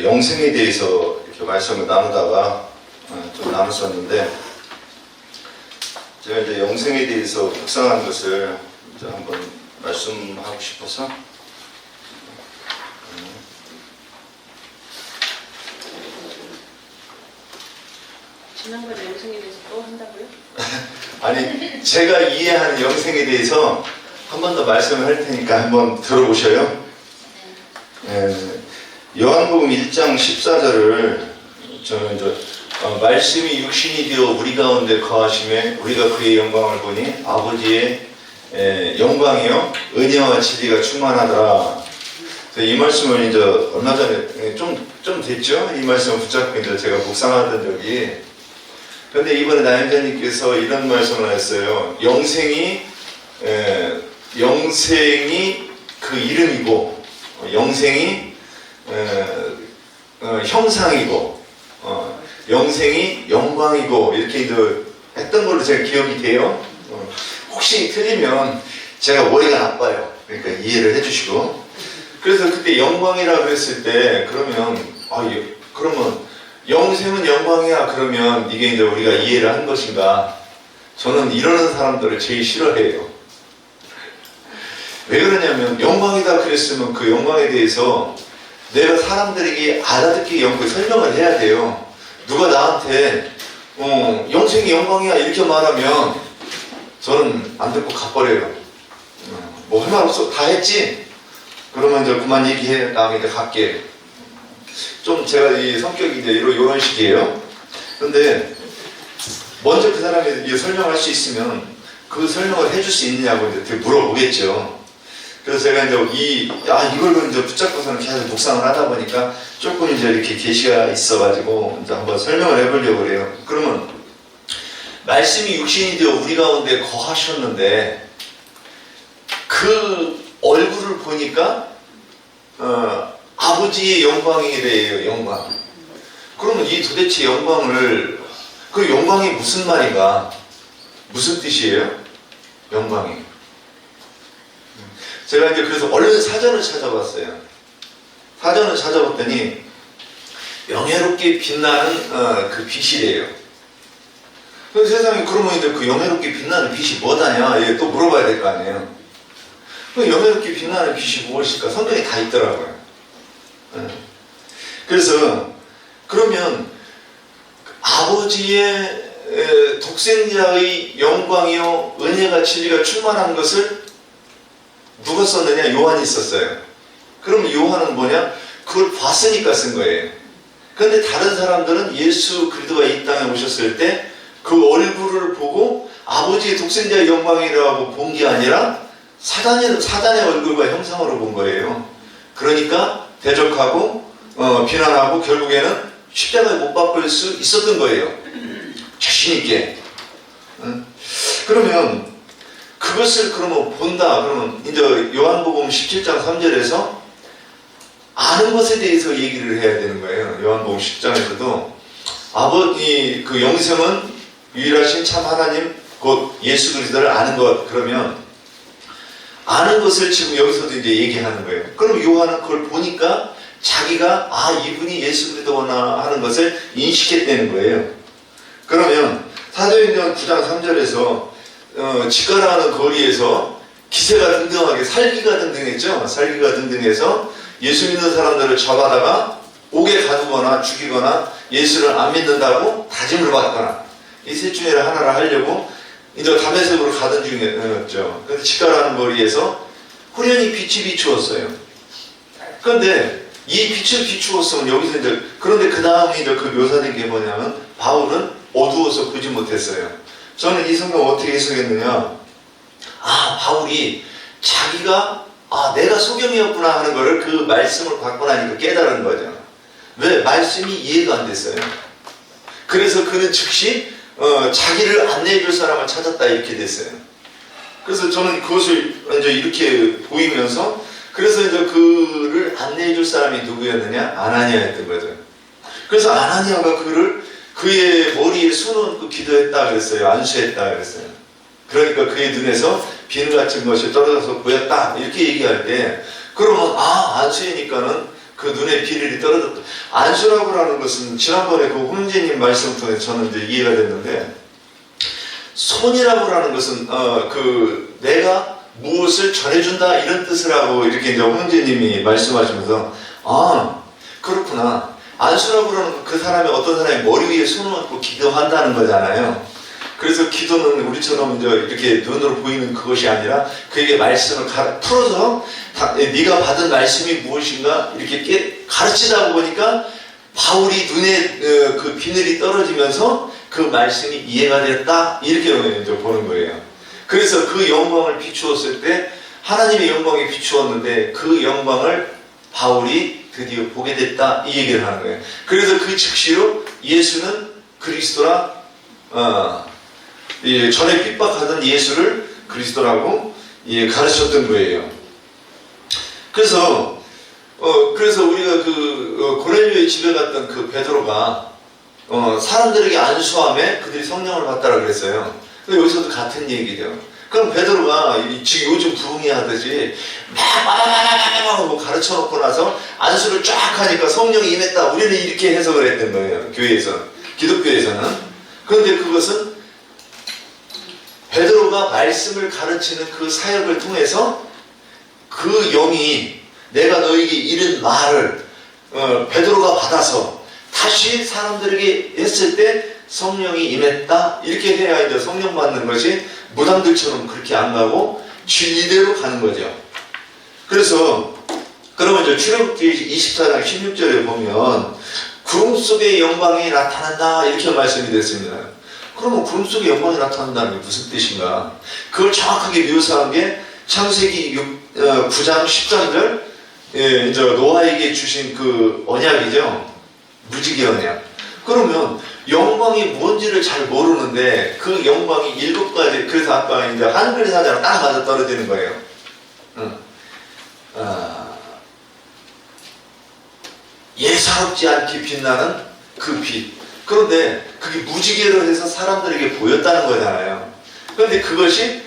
영생에 대해서 이렇게 말씀을 나누다가 좀 나눴었는데, 제가 이제 영생에 대해서 묵상한 것을 이제 한번 말씀하고 싶어서 지난번에 영생에 대해서 또 한다고요? 아니, 제가 이해하는 영생에 대해서 한 번 더 말씀을 할 테니까 한번 들어보셔요. 요한복음 1장 14절을 저는 이제 말씀이 육신이 되어 우리 가운데 거하심에 우리가 그의 영광을 보니 아버지의 영광이요 은혜와 진리가 충만하더라. 이 말씀을 이제 얼마 전에 좀 됐죠? 이 말씀을 붙잡고 이제 제가 묵상하던 적이. 그런데 이번에 나연자님께서 이런 말씀을 하셨어요. 영생이 그 이름이고, 영생이 형상이고, 영생이 영광이고, 이렇게 이제 했던 걸로 제가 기억이 돼요. 혹시 틀리면 제가 머리가 나빠요. 그러니까 이해를 해주시고. 그래서 그때 영광이라고 했을 때, 그러면 영생은 영광이야. 그러면 이게 이제 우리가 이해를 한 것인가? 저는 이러는 사람들을 제일 싫어해요. 왜 그러냐면, 영광이다 그랬으면 그 영광에 대해서 내가 사람들에게 알아듣기 영광 설명을 해야 돼요. 누가 나한테 영생이 영광이야 이렇게 말하면 저는 안 듣고 가버려요. 뭐 할 말 없어. 다 했지? 그러면 이제 그만 얘기해. 다음에 이제 갈게. 좀 제가 이 성격이 이제 이런 식이에요. 근데 먼저 그 사람이 설명할 수 있으면 그 설명을 해줄 수 있느냐고 이제 물어보겠죠. 그래서 제가 이제 이걸 이제 붙잡고서는 계속 묵상을 하다 보니까 조금 이제 이렇게 계시가 있어가지고 이제 한번 설명을 해보려고 그래요. 그러면 말씀이 육신이 되어 우리 가운데 거하셨는데 그 얼굴을 보니까 아버지의 영광이래요. 영광. 그러면 이 도대체 그 영광이 무슨 말인가? 무슨 뜻이에요? 영광이. 제가 이제 그래서 얼른 사전을 찾아봤어요. 사전을 찾아봤더니 영예롭게 빛나는 그 빛이래요. 그 세상에 그러면 이제 그 영예롭게 빛나는 빛이 뭐다냐? 또 물어봐야 될 거 아니에요. 그 영예롭게 빛나는 빛이 무엇일까? 성경에 다 있더라고요. 그래서 그러면 아버지의 독생자의 영광이요 은혜가 진리가 충만한 것을 누가 썼느냐? 요한이 썼어요. 그럼 요한은 뭐냐? 그걸 봤으니까 쓴 거예요. 그런데 다른 사람들은 예수 그리스도가 이 땅에 오셨을 때 그 얼굴을 보고 아버지의 독생자의 영광이라고 본 게 아니라 사단의 얼굴과 형상으로 본 거예요. 그러니까 대적하고 비난하고 결국에는 십자가에 못 박을 수 있었던 거예요. 자신 있게. 그러면 그것을 본다. 그러면 이제 요한복음 17장 3절에서 아는 것에 대해서 얘기를 해야 되는 거예요. 요한복음 10장에서도 아버지 그 영생은 유일하신 참 하나님 곧 예수 그리스도를 아는 것. 그러면 아는 것을 지금 여기서도 이제 얘기하는 거예요. 그럼 요한은 그걸 보니까 자기가 이분이 예수 그리스도구나 하는 것을 인식했다는 거예요. 그러면 사도행전 9장 3절에서 지가라는 거리에서 기세가 등등하게 살기가 등등했죠. 살기가 등등해서 예수 믿는 사람들을 잡아다가 옥에 가두거나 죽이거나 예수를 안 믿는다고 다짐을 받거나 이 셋 중에 하나를 하려고 이제 다메섹으로 가던 중이었죠. 그런데 지가라는 거리에서 후련히 빛이 비추었어요. 그런데 이 빛을 비추었으면 여기서 이제 그런데 그 다음에 이제 그 묘사된 게 뭐냐면 바울은 어두워서 보지 못했어요. 저는 이 성경 어떻게 해석했느냐? 바울이 자기가 내가 소경이었구나 하는 거를 그 말씀을 받고 나니까 깨달은 거죠. 왜? 말씀이 이해가 안 됐어요. 그래서 그는 즉시 자기를 안내해 줄 사람을 찾았다 이렇게 됐어요. 그래서 저는 그것을 이제 이렇게 보이면서 그래서 이제 그를 안내해 줄 사람이 누구였느냐? 아나니아였던 거죠. 그래서 아나니아가 그의 머리에 손을 기도했다 그랬어요. 안수했다 그랬어요. 그러니까 그의 눈에서 비늘 같은 것이 떨어져서 보였다 이렇게 얘기할 때 그러면 안수하니까는 그 눈에 비늘이 떨어졌다. 안수라고 하는 것은 지난번에 그 홍재님 말씀 통해 저는 이제 이해가 됐는데, 손이라고 하는 것은 그 내가 무엇을 전해준다 이런 뜻을 하고 이렇게 이제 홍재님이 말씀하시면서, 아 그렇구나. 안수라고 하는 그 사람이 어떤 사람이 머리 위에 손을 얹고 기도한다는 거잖아요. 그래서 기도는 우리처럼 이제 이렇게 눈으로 보이는 그것이 아니라 그에게 말씀을 풀어서 네가 받은 말씀이 무엇인가 이렇게 가르치다 보니까 바울이 눈에 그 비늘이 떨어지면서 그 말씀이 이해가 됐다 이렇게 이제 보는 거예요. 그래서 그 영광을 비추었을 때 하나님의 영광이 비추었는데 그 영광을 바울이 드디어 보게 됐다 이 얘기를 하는 거예요. 그래서 그 즉시로 예수는 그리스도라 전에 핍박하던 예수를 그리스도라고 가르쳤던 거예요. 그래서 우리가 그 고넬료의 집에 갔던 그 베드로가 사람들에게 안수함에 그들이 성령을 받다라 그랬어요. 근데 여기서도 같은 얘기죠. 그럼 베드로가 지금 요즘 부흥이 하듯이 막 가르쳐 놓고 나서 안수를 쫙 하니까 성령이 임했다. 우리는 이렇게 해석을 했던 거예요. 교회에서, 기독교에서는. 그런데 그것은 베드로가 말씀을 가르치는 그 사역을 통해서 그 영이 내가 너에게 이른 말을 베드로가 받아서 다시 사람들에게 했을 때 성령이 임했다 이렇게 해야 이제 성령 받는 것이 무당들처럼 그렇게 안 가고 진리대로 가는 거죠. 그래서 그러면 이제 출애굽기 24장 16절에 보면 구름 속의 영광이 나타난다 이렇게 말씀이 됐습니다. 그러면 구름 속의 영광이 나타난다는 게 무슨 뜻인가? 그걸 정확하게 묘사한 게 창세기 9장 13절 이제 노아에게 주신 그 언약이죠. 무지개 언약. 그러면 영광이 뭔지를 잘 모르는데 그 영광이 7가지, 그래서 아까 이제 한글 사자로 딱 맞아 떨어지는 거예요. 예사롭지 않게 빛나는 그 빛. 그런데 그게 무지개로 해서 사람들에게 보였다는 거잖아요. 그런데 그것이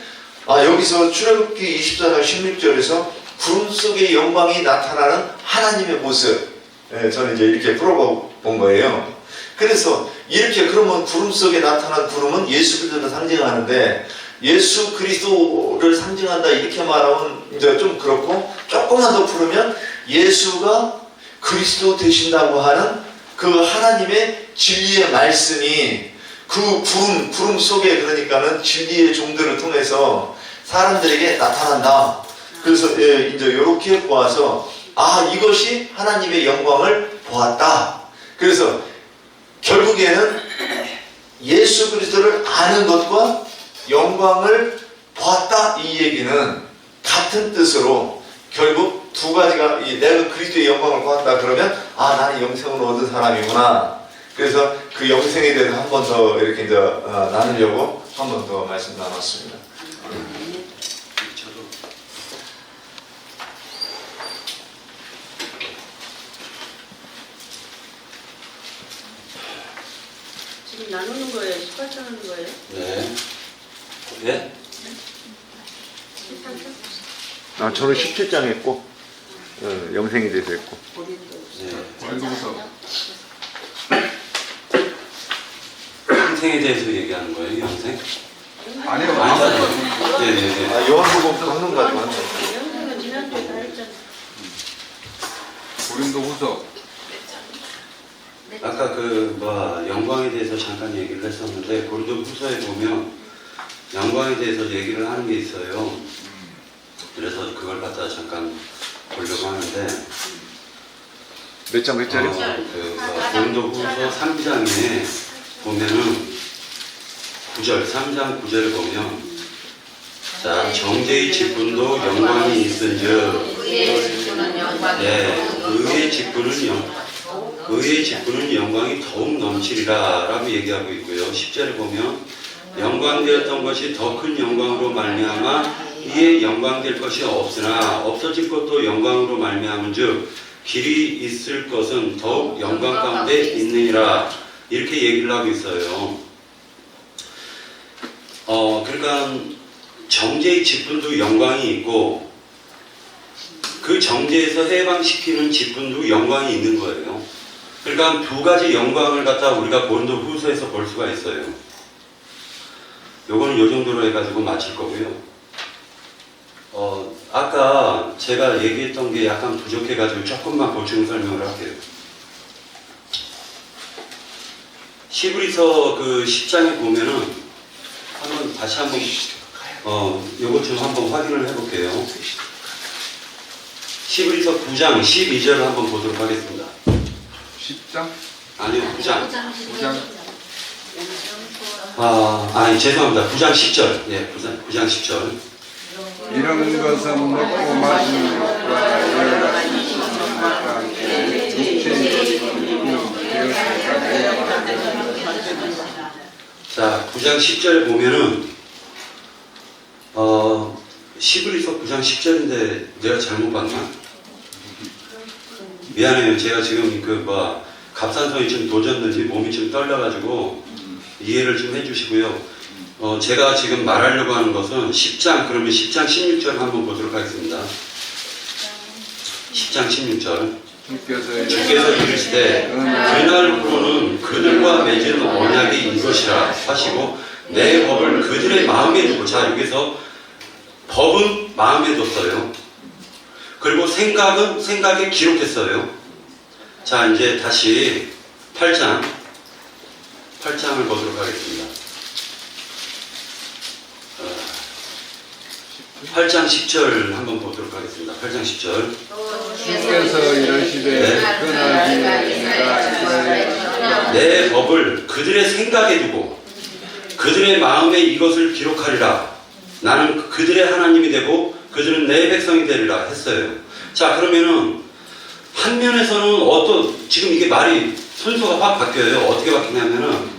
여기서 출애굽기 24장 16절에서 구름 속의 영광이 나타나는 하나님의 모습. 저는 이제 이렇게 풀어본 거예요. 그래서 이렇게 그러면 구름 속에 나타난 구름은 예수 그리스도를 상징하는데 예수 그리스도를 상징한다 이렇게 말하면 이제 좀 그렇고 조금만 더 풀으면 예수가 그리스도 되신다고 하는 그 하나님의 진리의 말씀이 그 구름 속에 그러니까는 진리의 종들을 통해서 사람들에게 나타난다. 그래서 이제 이렇게 보아서 이것이 하나님의 영광을 보았다. 그래서 결국에는 예수 그리스도를 아는 것과 영광을 보았다 이 얘기는 같은 뜻으로 결국 두 가지가 내가 그리스도의 영광을 보았다 그러면 나는 영생을 얻은 사람이구나. 그래서 그 영생에 대해서 한 번 더 이렇게 이제 나누려고 한 번 더 말씀 나눴습니다. 지금 나누는 거예요? 18장 하는 거예요? 네. 네? 저는 17장 했고 영생에 대해서 했고. 영생에 대해서 얘기하는 거예요? 영생? 아니요. 아니요. 네네네. 요한복음 강론 가지고 하는 거예요. 영생은 지난주에 다 했잖아. 고린도후서 아까 영광에 대해서 잠깐 얘기를 했었는데 고린도후서에 보면 영광에 대해서 얘기를 하는 게 있어요. 그래서 그걸 갖다가 잠깐 보려고 하는데 몇 장 몇 절이요? 고린도후서 3장에 보면은 9절, 3장 9절을 보면 자, 정죄의 직분도 영광이 있은즉 의의 직분은 영광이 더욱 넘치리라 라고 얘기하고 있고요. 10절에 보면 영광되었던 것이 더 큰 영광으로 말미암아 이에 영광될 것이 없으나 없어질 것도 영광으로 말미암은즉 길이 있을 것은 더욱 영광 가운데 있느니라 이렇게 얘기를 하고 있어요. 그러니까 정죄의 직분도 영광이 있고 그 정죄에서 해방시키는 직분도 영광이 있는 거예요. 그러니까 두 가지 영광을 갖다 우리가 고린도 후서에서 볼 수가 있어요. 요거는 요 정도로 해가지고 마칠 거고요. 아까 제가 얘기했던 게 약간 부족해가지고 조금만 보충 설명을 할게요. 히브리서 그 10장에 보면은 다시 한번 요것 좀 한번 확인을 해볼게요. 히브리서 9장 12절을 한번 보도록 하겠습니다. 10장? 아니요, 9장. 9장? 죄송합니다. 9장 10절. 예, 9장 10절. 이런 것은 먹고 마시는 것과 여러 가지 것과 육체의 자, 9장 10절 보면은 히브리서 9장 10절인데 내가 잘못 봤나? 미안해요. 제가 지금 갑상선이 좀 도졌는지 몸이 좀 떨려가지고 이해를 좀 해주시고요. 제가 지금 말하려고 하는 것은 10장, 그러면 10장 16절 한번 보도록 하겠습니다. 10장 16절. 주께서 이르시되 그날부로는 그들과 맺은 언약이 이것이라 하시고 내 법을 그들의 마음에 두고, 자, 여기서 법은 마음에 뒀어요. 그리고 생각은 생각에 기록했어요. 자, 이제 다시 8장을 보도록 하겠습니다. 8장 10절 한번 보도록 하겠습니다. 8장 10절. 주께서 이르시되 그날 뒤에 내 법을 그들의 생각에 두고 그들의 마음에 이것을 기록하리라. 나는 그들의 하나님이 되고 그들은 내 백성이 되리라 했어요. 자, 그러면은 한 면에서는 지금 이게 말이 순서가 확 바뀌어요. 어떻게 바뀌냐면은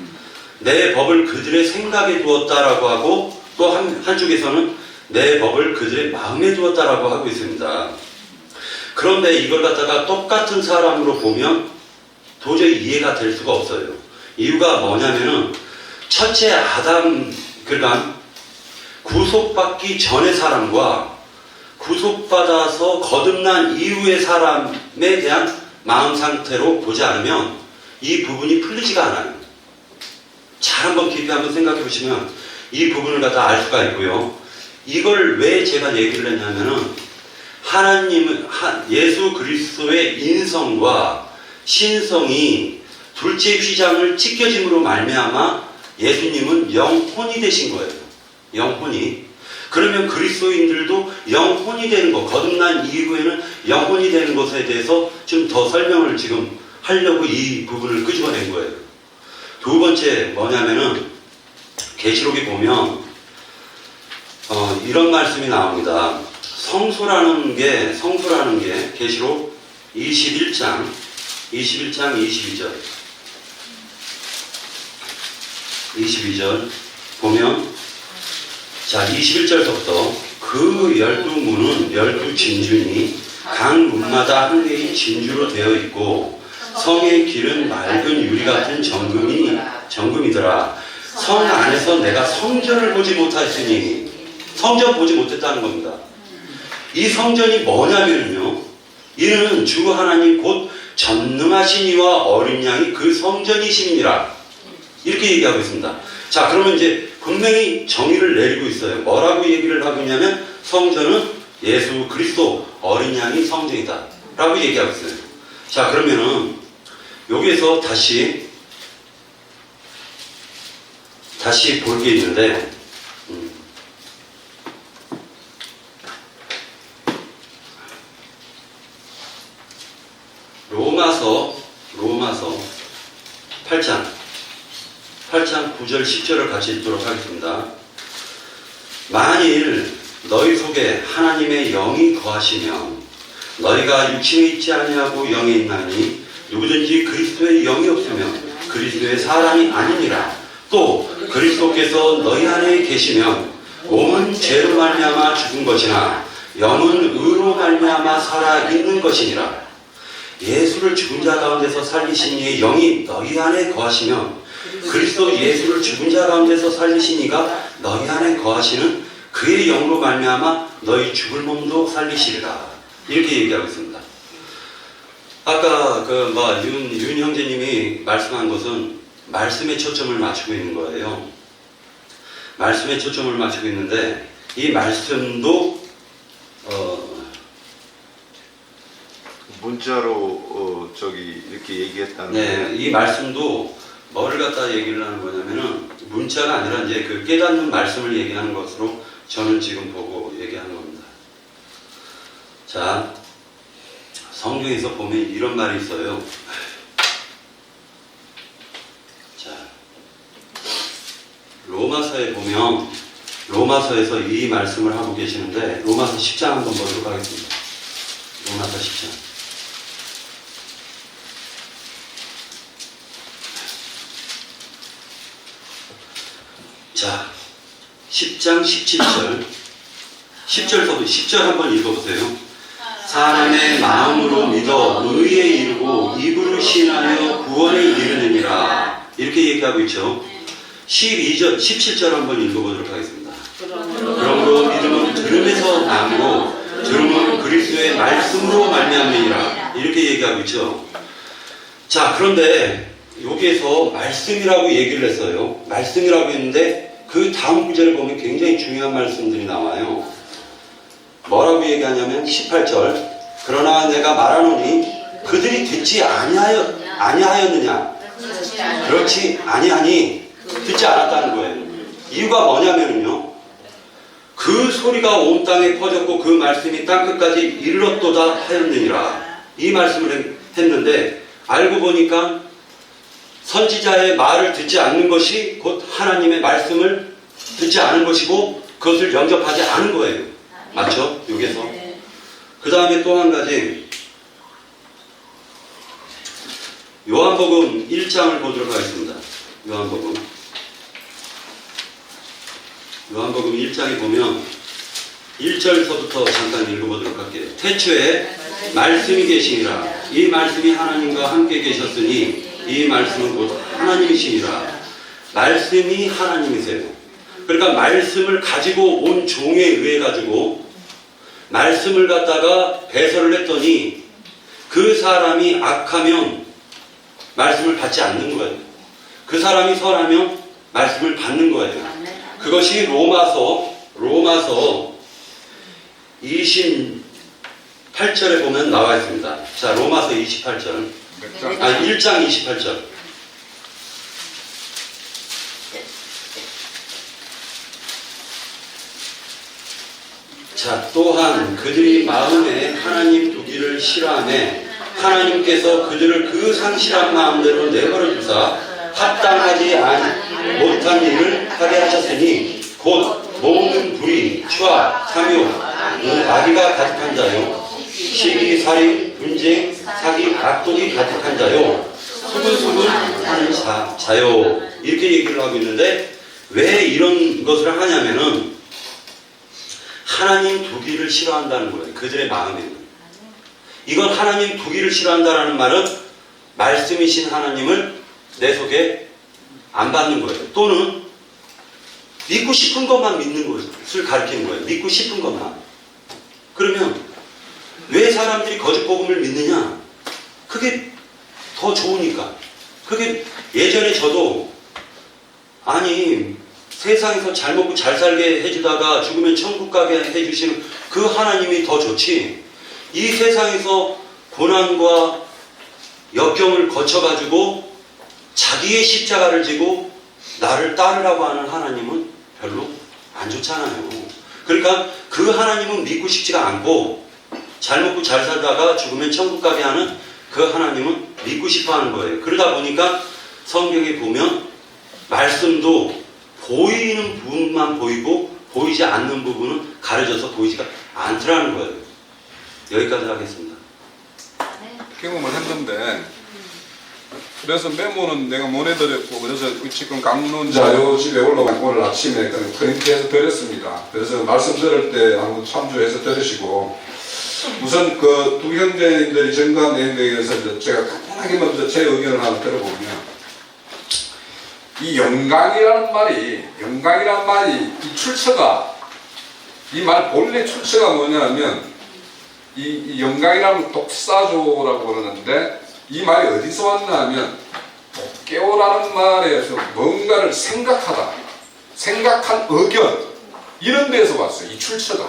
내 법을 그들의 생각에 두었다라고 하고, 또 한쪽에서는 내 법을 그들의 마음에 두었다라고 하고 있습니다. 그런데 이걸 갖다가 똑같은 사람으로 보면 도저히 이해가 될 수가 없어요. 이유가 뭐냐면은 첫째 아담, 그러니까 구속받기 전의 사람과 구속받아서 거듭난 이후의 사람에 대한 마음 상태로 보지 않으면 이 부분이 풀리지가 않아요. 잘 한번 깊이 한번 생각해 보시면 이 부분을 갖다 알 수가 있고요. 이걸 왜 제가 얘기를 했냐면은 예수 그리스도의 인성과 신성이 둘째 휘장을 찢겨짐으로 말미암아 예수님은 영혼이 되신 거예요. 영혼이. 그러면 그리스도인들도 영혼이 되는 것, 거듭난 이후에는 영혼이 되는 것에 대해서 좀 더 설명을 지금 하려고 이 부분을 끄집어낸 거예요. 두 번째 뭐냐면은 계시록에 보면 이런 말씀이 나옵니다. 성소라는 게 계시록 21장 22절 보면, 자, 21절부터 그 12문은 12진주니 각 문마다 한 개의 진주로 되어 있고 성의 길은 맑은 유리 같은 정금이더라. 성 안에서 내가 성전을 보지 못하였으니, 성전 보지 못했다는 겁니다. 이 성전이 뭐냐면요, 이는 주 하나님 곧 전능하신 이와 어린 양이 그 성전이심이니라, 이렇게 얘기하고 있습니다. 자, 그러면 이제 분명히 정의를 내리고 있어요. 뭐라고 얘기를 하고 있냐면 성전은 예수 그리스도 어린 양이 성전이다 라고 얘기하고 있어요. 자, 그러면은 여기에서 다시 볼 게 있는데, 로마서 8장 9절 10절을 같이 읽도록 하겠습니다. 만일 너희 속에 하나님의 영이 거하시면 너희가 육신에 있지 아니하고 영에 있나니 누구든지 그리스도의 영이 없으면 그리스도의 사람이 아니니라. 또 그리스도께서 너희 안에 계시면 몸은 죄로 말미암아 죽은 것이나 영은 의로 말미암아 살아 있는 것이니라. 예수를 죽은 자 가운데서 살리신 이의 영이 너희 안에 거하시면 그리스도 예수를 죽은 자 가운데서 살리신 이가 너희 안에 거하시는 그의 영으로 말미암아 너희 죽을 몸도 살리시리라. 이렇게 얘기하고 있습니다. 아까 윤 형제님이 말씀한 것은 말씀에 초점을 맞추고 있는 거예요. 말씀에 초점을 맞추고 있는데 이 말씀도 문자로 이렇게 얘기했다는 네, 이 말씀도 뭐를 갖다 얘기를 하는 거냐면은 문자가 아니라 이제 그 깨닫는 말씀을 얘기하는 것으로 저는 지금 보고 얘기하는 겁니다. 자, 성경에서 보면 이런 말이 있어요. 자, 로마서에 보면 로마서에서 이 말씀을 하고 계시는데 로마서 10장 한번 보도록 하겠습니다. 로마서 10장. 자, 10장 17절. 10절 한번 읽어보세요. 사람의 마음으로 믿어 의에 이르고 입으로 신하여 구원에 이르느니라. 이렇게 얘기하고 있죠. 17절 한번 읽어보도록 하겠습니다. 그러므로 믿음은 들음에서 나고 들음은 그리스도의 말씀으로 말미암느니라. 이렇게 얘기하고 있죠. 자, 그런데 여기에서 말씀이라고 얘기를 했어요. 말씀이라고 했는데 그 다음 구절을 보면 굉장히 중요한 말씀들이 나와요. 뭐라고 얘기하냐면 18절. 그러나 내가 말하노니 그들이 듣지 아니하였느냐? 그렇지 아니하니 듣지 않았다는 거예요. 이유가 뭐냐면요, 그 소리가 온 땅에 퍼졌고 그 말씀이 땅끝까지 이르렀도다 하였느니라. 이 말씀을 했는데 알고 보니까 선지자의 말을 듣지 않는 것이 곧 하나님의 말씀을 듣지 않은 것이고 그것을 영접하지 않은 거예요. 맞죠? 여기서. 그 다음에 또 한 가지, 요한복음 1장을 보도록 하겠습니다. 요한복음 1장에 보면 1절서부터 잠깐 읽어보도록 할게요. 태초에 말씀이 계시니라. 이 말씀이 하나님과 함께 계셨으니 이 말씀은 곧 하나님이시니라. 말씀이 하나님이세요. 그러니까 말씀을 가지고 온 종에 의해 가지고 말씀을 갖다가 배설을 했더니 그 사람이 악하면 말씀을 받지 않는 거예요. 그 사람이 선하면 말씀을 받는 거예요. 그것이 로마서 28절에 보면 나와 있습니다. 자, 로마서 28절. 1장 28절. 자, 또한 그들이 마음에 하나님 두기를 싫어하며 하나님께서 그들을 그 상실한 마음대로 내버려 두사 합당하지 못한 일을 하게 하셨으니 곧 모든 불의, 추악, 탐욕, 악의가 가득한 자요, 시기, 살인, 분쟁, 사기, 악독이 가득한 자요, 수근수근 하는 자요. 이렇게 얘기를 하고 있는데 왜 이런 것을 하냐면은 하나님 두기를 싫어한다는 거예요. 그들의 마음에는. 이건 하나님 두기를 싫어한다는 말은 말씀이신 하나님을 내 속에 안 받는 거예요. 또는 믿고 싶은 것만 믿는 것을 가리키는 거예요. 믿고 싶은 것만. 그러면 왜 사람들이 거짓복음을 믿느냐? 그게 더 좋으니까. 그게 예전에 저도 세상에서 잘 먹고 잘 살게 해주다가 죽으면 천국 가게 해주시는 그 하나님이 더 좋지, 이 세상에서 고난과 역경을 거쳐가지고 자기의 십자가를 지고 나를 따르라고 하는 하나님은 별로 안 좋잖아요. 그러니까 그 하나님은 믿고 싶지가 않고 잘 먹고 잘 살다가 죽으면 천국 가게 하는 그 하나님은 믿고 싶어 하는 거예요. 그러다 보니까 성경에 보면 말씀도 보이는 부분만 보이고 보이지 않는 부분은 가려져서 보이지가 않더라는 거예요. 여기까지 하겠습니다. 경험을 했는데, 그래서 메모는 내가 보내드렸고, 그래서 지금 강론 자료 집에 올라온 오늘 아침에 프린트해서 드렸습니다. 그래서 말씀 들을 때 한번 참조해서 들으시고, 우선 그 두 형제님들이 전가한 내용에 대해서 제가 간단하게 먼저 제 의견을 하나 들어보면, 이 영광이라는 말이 이 출처가, 이 말 본래 출처가 뭐냐면 이 영광이라는 독사조라고 그러는데 이 말이 어디서 왔나 하면 깨오라는 말에서 뭔가를 생각하다, 생각한 의견 이런 데서 왔어요. 이 출처가.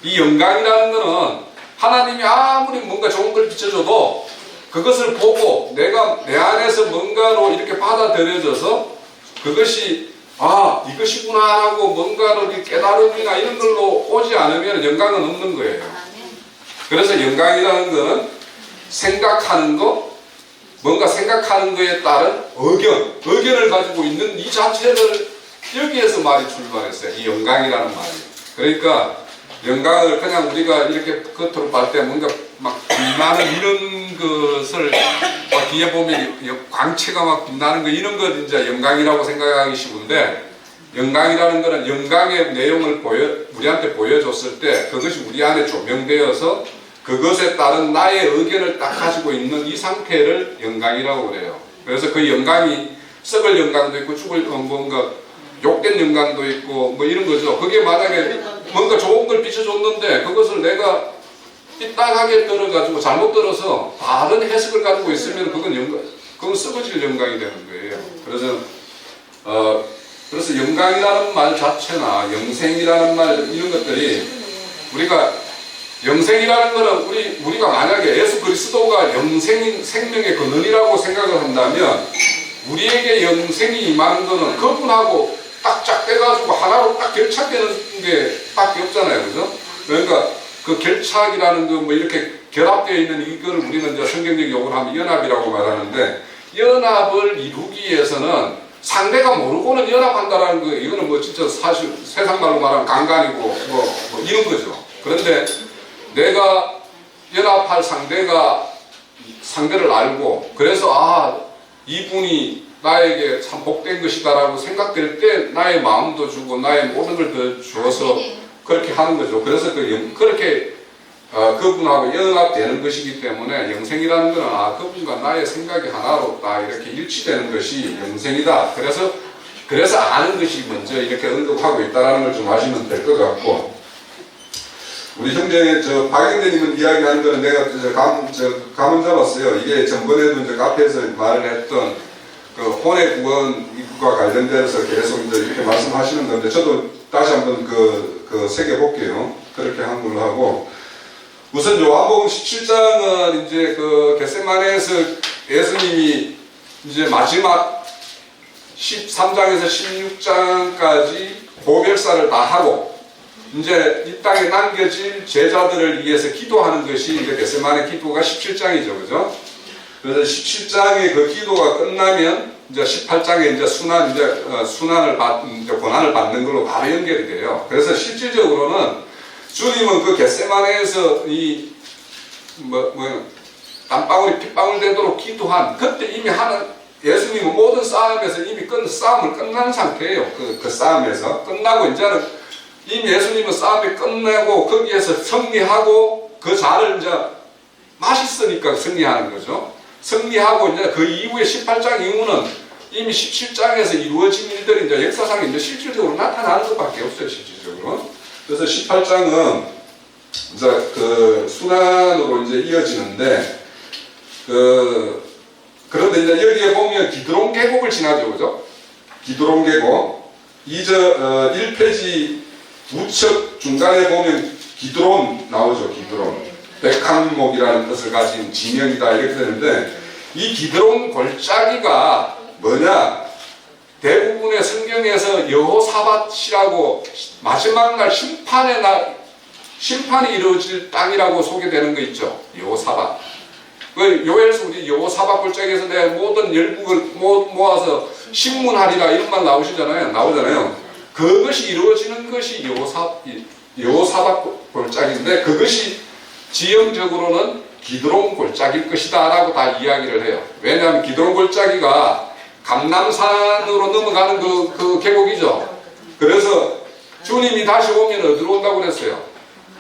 이 영광이라는 거는 하나님이 아무리 뭔가 좋은 걸 비춰줘도 그것을 보고 내가 내 안에서 뭔가로 이렇게 받아들여져서 그것이 이것이구나 하고 뭔가를 깨달음이나 이런 걸로 오지 않으면 영광은 없는 거예요. 그래서 영광이라는 거는 생각하는 거, 뭔가 생각하는 거에 따른 의견을 가지고 있는 이 자체를 여기에서 말이 출발했어요. 이 영광이라는 말이. 그러니까 영광을 그냥 우리가 이렇게 겉으로 봤을 때 뭔가 막 빛나는 이런 것을 뒤에 보면 광채가 막 빛나는 거 이런 것 이제 영광이라고 생각하기 쉬운데 영광이라는 것은 영광의 내용을 우리한테 보여줬을 때 그것이 우리 안에 조명되어서 그것에 따른 나의 의견을 딱 가지고 있는 이 상태를 영광이라고 그래요. 그래서 그 영광이 썩을 영광도 있고 죽을 뭔가 욕된 영광도 있고 뭐 이런 거죠. 그게 만약에 뭔가 좋은 걸 비춰줬는데 그것을 내가 삐딱하게 들어가지고 잘못 들어서 다른 해석을 가지고 있으면 그건 썩어질 영광이 되는 거예요. 그래서 영광이라는 말 자체나 영생이라는 말 이런 것들이 우리가 영생이라는 것은 우리가 만약에 예수 그리스도가 영생인 생명의 근원이라고 생각을 한다면 우리에게 영생이 임하는 것은 그분하고 딱 짝대가지고 하나로 딱 결착되는 게 밖에 없잖아요. 그죠? 그러니까 그 결착이라는 거 뭐 이렇게 결합되어 있는 이걸 우리는 이제 성경적 용어로 하면 연합이라고 말하는데 연합을 이루기 위해서는 상대가 모르고는 연합한다라는 거 이거는 뭐 진짜 사실 세상 말로 말하면 강간이고 뭐 이런 거죠. 그런데 내가 연합할 상대를 알고 그래서 이분이 나에게 참 복된 것이다라고 생각될 때 나의 마음도 주고 나의 모든 걸 더 주어서 그렇게 하는 거죠. 그래서 그렇게 그분하고 연합되는 것이기 때문에 영생이라는 것은 그분과 나의 생각이 하나로 다 이렇게 일치되는 것이 영생이다. 그래서 아는 것이 먼저 이렇게 언급하고 있다는 걸 좀 아시면 될 것 같고 우리 형제 박영대님은 이야기하는 거는 내가 감은 잡았어요. 이게 전번에도 이제 카페에서 말을 했던 그 혼의 구원과 관련돼서 계속 이제 이렇게 말씀하시는 건데 저도 다시 한번 그 새겨볼게요. 그렇게 한 걸로 하고 우선 요한복음 17장은 이제 그 겟세마네에서 예수님이 이제 마지막 13장에서 16장까지 고별사를 다 하고 이제 이 땅에 남겨질 제자들을 위해서 기도하는 것이 이제 겟세마네 기도가 17장이죠. 그죠? 그래서 17장의 그 기도가 끝나면 이제 18장에 이제 순환을 고난을 받는 걸로 바로 연결이 돼요. 그래서 실질적으로는 주님은 그 겟세마네에서 땀방울이 핏방울 되도록 기도한 그때 이미 예수님은 모든 싸움에서 이미 싸움을 끝난 상태예요. 그 싸움에서 끝나고 이제는 이미 예수님은 싸움이 끝내고 거기에서 승리하고 그 잔을 이제 맛있으니까 승리하는 거죠. 승리하고 이제 그 이후에 18장 이후는 이미 17장에서 이루어진 일들이 이제 역사상에 이제 실질적으로 나타나는 것밖에 없어요. 실질적으로. 그래서 18장은 이제 그 순환으로 이제 이어지는데 그런데 이제 여기에 보면 기드론 계곡을 지나죠. 그죠? 기드론 계곡. 1페이지 우측 중간에 보면 기드론 나오죠. 기드론. 백항목이라는 뜻을 가진 지명이다 이렇게 되는데 이 기드론 골짜기가 뭐냐? 대부분의 성경에서 여호사밧이라고 마지막 날 심판이 이루어질 땅이라고 소개되는 거 있죠. 여호사밧. 요엘서 우리 여호사밧 골짜기에서 내 모든 열국을 모아서 신문하리라 이런 말 나오잖아요. 그것이 이루어지는 것이 여호사밧 골짜기인데 그것이 지형적으로는 기드론 골짜기일 것이다 라고 다 이야기를 해요. 왜냐하면 기드론 골짜기가 감람산으로 넘어가는 그 계곡이죠. 그래서 주님이 다시 오면 어디로 온다고 그랬어요?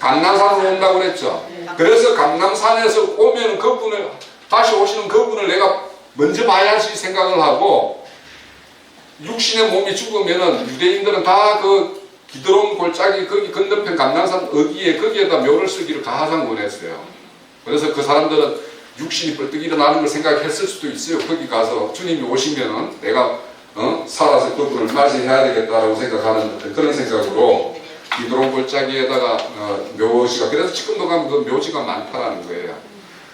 감람산으로 온다고 그랬죠. 그래서 감람산에서 오면 다시 오시는 그분을 내가 먼저 봐야지 생각을 하고 육신의 몸이 죽으면은 유대인들은 다 그 기드론 골짜기 거기 건너편 감남산 어귀에 거기에다 묘를 쓰기를 가장 원했어요. 그래서 그 사람들은 육신이 벌떡 일어나는 걸 생각했을 수도 있어요. 거기 가서 주님이 오시면은 내가 살아서 그분을 맞이해야 되겠다라고 생각하는 그런 생각으로 기드론 골짜기에다가 묘지가, 그래서 지금도 가면 그 묘지가 많다라는 거예요.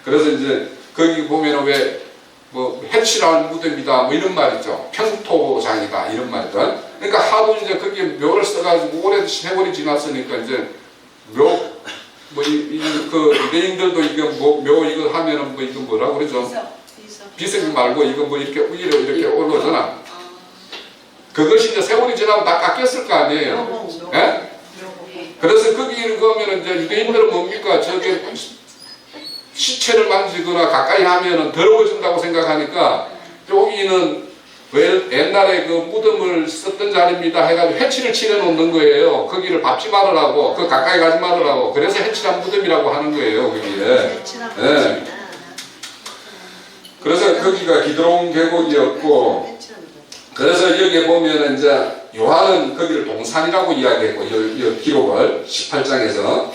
그래서 이제 거기 보면은 왜 뭐 해치라는 무덤이다 뭐 이런 말 있죠. 평토장이다 이런 말들. 그러니까 하도 이제 거기에 묘를 써가지고 오랜 세월이 지났으니까 이제 묘 뭐 그 유대인들도 이거 뭐 묘 이거 하면은 뭐 이거 뭐라고 그러죠? 비석이 말고 이거 뭐 이렇게 위로 이렇게 올라오잖아. 그것이 이제 세월이 지나면 다 깎였을 거 아니에요. 예? 그래서 거기 그러면 이제 유대인들은 뭡니까? 저게 시체를 만지거나 가까이 하면은 더러워진다고 생각하니까 여기는 왜 옛날에 그 무덤을 썼던 자리입니다 해가지고 해치를 칠해 놓는 거예요. 거기를 밟지 말으라고, 그 가까이 가지 말으라고. 그래서 해칠한 무덤이라고 하는 거예요, 거기에. 네. 그래서 거기가 기드론 계곡이었고, 그래서 여기에 보면은 이제 요한은 거기를 동산이라고 이야기했고, 이 기록을 18장에서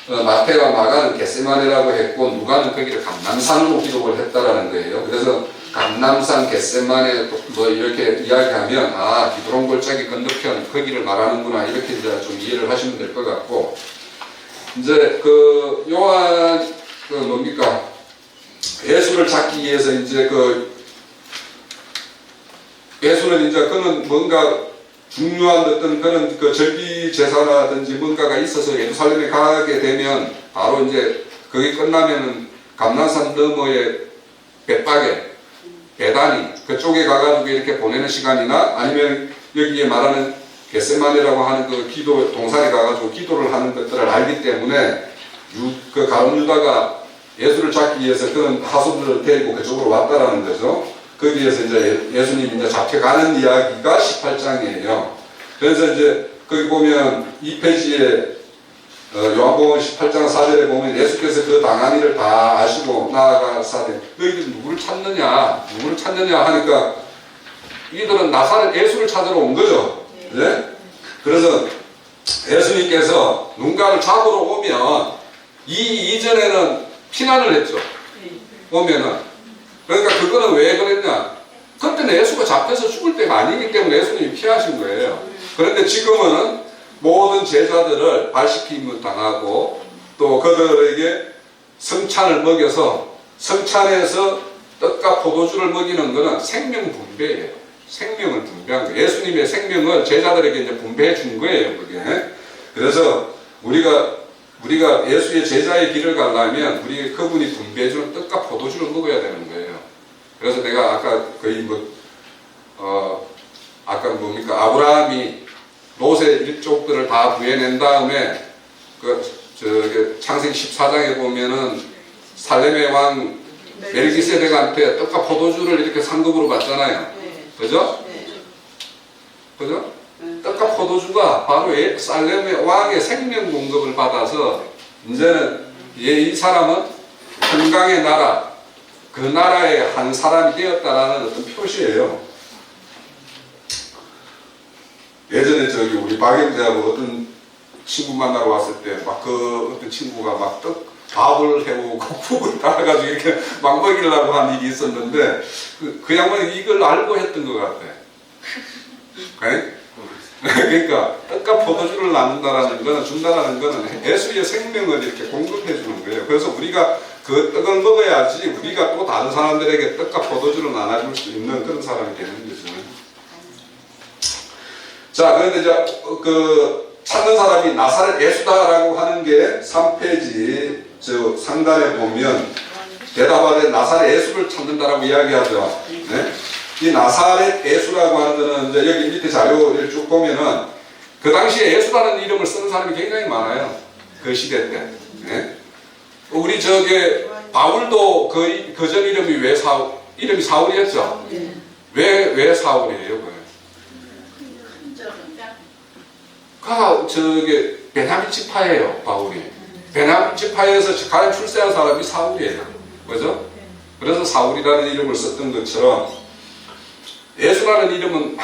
마태와 마가는 겟세마네라고 했고, 누가는 거기를 감남산으로 기록을 했다라는 거예요. 그래서 감남산 겟세마네 뭐 이렇게 이야기하면 기드론 골짜기 건너편 거기를 말하는구나 이렇게 이제 좀 이해를 하시면 될 것 같고, 이제 그 요한 그 뭡니까 예수를 찾기 위해서 이제 예수는 이제 그는 뭔가 중요한 어떤 그런 그 절기 제사라든지 뭔가가 있어서 예루살렘에 가게 되면 바로 이제 거기 끝나면은 감남산 너머의 벳박에 베다니 그쪽에 가가지고 이렇게 보내는 시간이나 아니면 여기에 말하는 겟세마네라고 하는 그 기도 동산에 가가지고 기도를 하는 것들을 알기 때문에 그 가룟 유다가 예수를 찾기 위해서 그런 하수들을 데리고 그쪽으로 왔다라는 거죠. 거기에서 이제 예수님이 이제 잡혀가는 이야기가 18장이에요. 그래서 이제 거기 보면 2페이지에 요한복음 18장 4절에 보면 예수께서 그 당한 일을 다 아시고 나아가사대 너희들 누구를 찾느냐 하니까 이들은 나사렛 예수를 찾으러 온 거죠. 네? 그래서 예수님께서 누군가를 잡으러 오면 이전에는 피난을 했죠. 오면은 그러니까 그거는 왜 그랬냐? 그때는 예수가 잡혀서 죽을 때가 아니기 때문에 예수님이 피하신 거예요. 그런데 지금은 모든 제자들을 발시킴을 당하고 또 그들에게 성찬을 먹여서 성찬에서 떡과 포도주를 먹이는 것은 생명 분배예요. 생명을 분배한 거예요. 예수님의 생명을 제자들에게 이제 분배해 준 거예요. 그게. 그래서 우리가 예수의 제자의 길을 가려면 그분이 분배해 주는 떡과 포도주를 먹어야 되는 거예요. 그래서 내가 아까 거의 아까 뭡니까 아브라함이 롯의 일족들을 다 구해낸 다음에 창세기 14장에 보면은 살렘의 왕 멜기세덱한테 떡과 포도주를 이렇게 상급으로 받잖아요. 그죠? 그죠? 떡과 포도주가 바로 살렘의 왕의 생명 공급을 받아서 이제는 이 사람은 평강의 나라, 그 나라의 한 사람이 되었다라는 어떤 표시예요. 예전에 우리 박영재하고 어떤 친구 만나러 왔을 때 막 어떤 친구가 막 밥을 해오고 국을 따라가지고 이렇게 막 먹이려고 한 일이 있었는데 그 양반이 이걸 알고 했던 것 같아. 그러니까 떡과 포도주를 나눈다라는 거는 준다라는 거는 예수의 생명을 이렇게 공급해 주는 거예요. 그래서 우리가 그 떡을 먹어야지 우리가 또 다른 사람들에게 떡과 포도주를 나눠줄 수 있는 그런 사람이 되는 거죠. 자, 그런데 이제 찾는 사람이 나사렛 예수다라고 하는 게 3페이지 상단에 보면 대답하되 나사렛 예수를 찾는다라고 이야기하죠. 네? 이 나사렛 예수라고 하는 거는 이제 여기 밑에 자료를 쭉 보면은 그 당시에 예수라는 이름을 쓰는 사람이 굉장히 많아요. 그 시대 때. 네? 우리 바울도 그 전 이름이 이름이 사울이었죠. 왜 사울이에요? 베냐민 지파예요, 바울이. 베냐민 지파에서 가장 출세한 사람이 사울이에요. 그죠? 그래서 사울이라는 이름을 썼던 것처럼 예수라는 이름은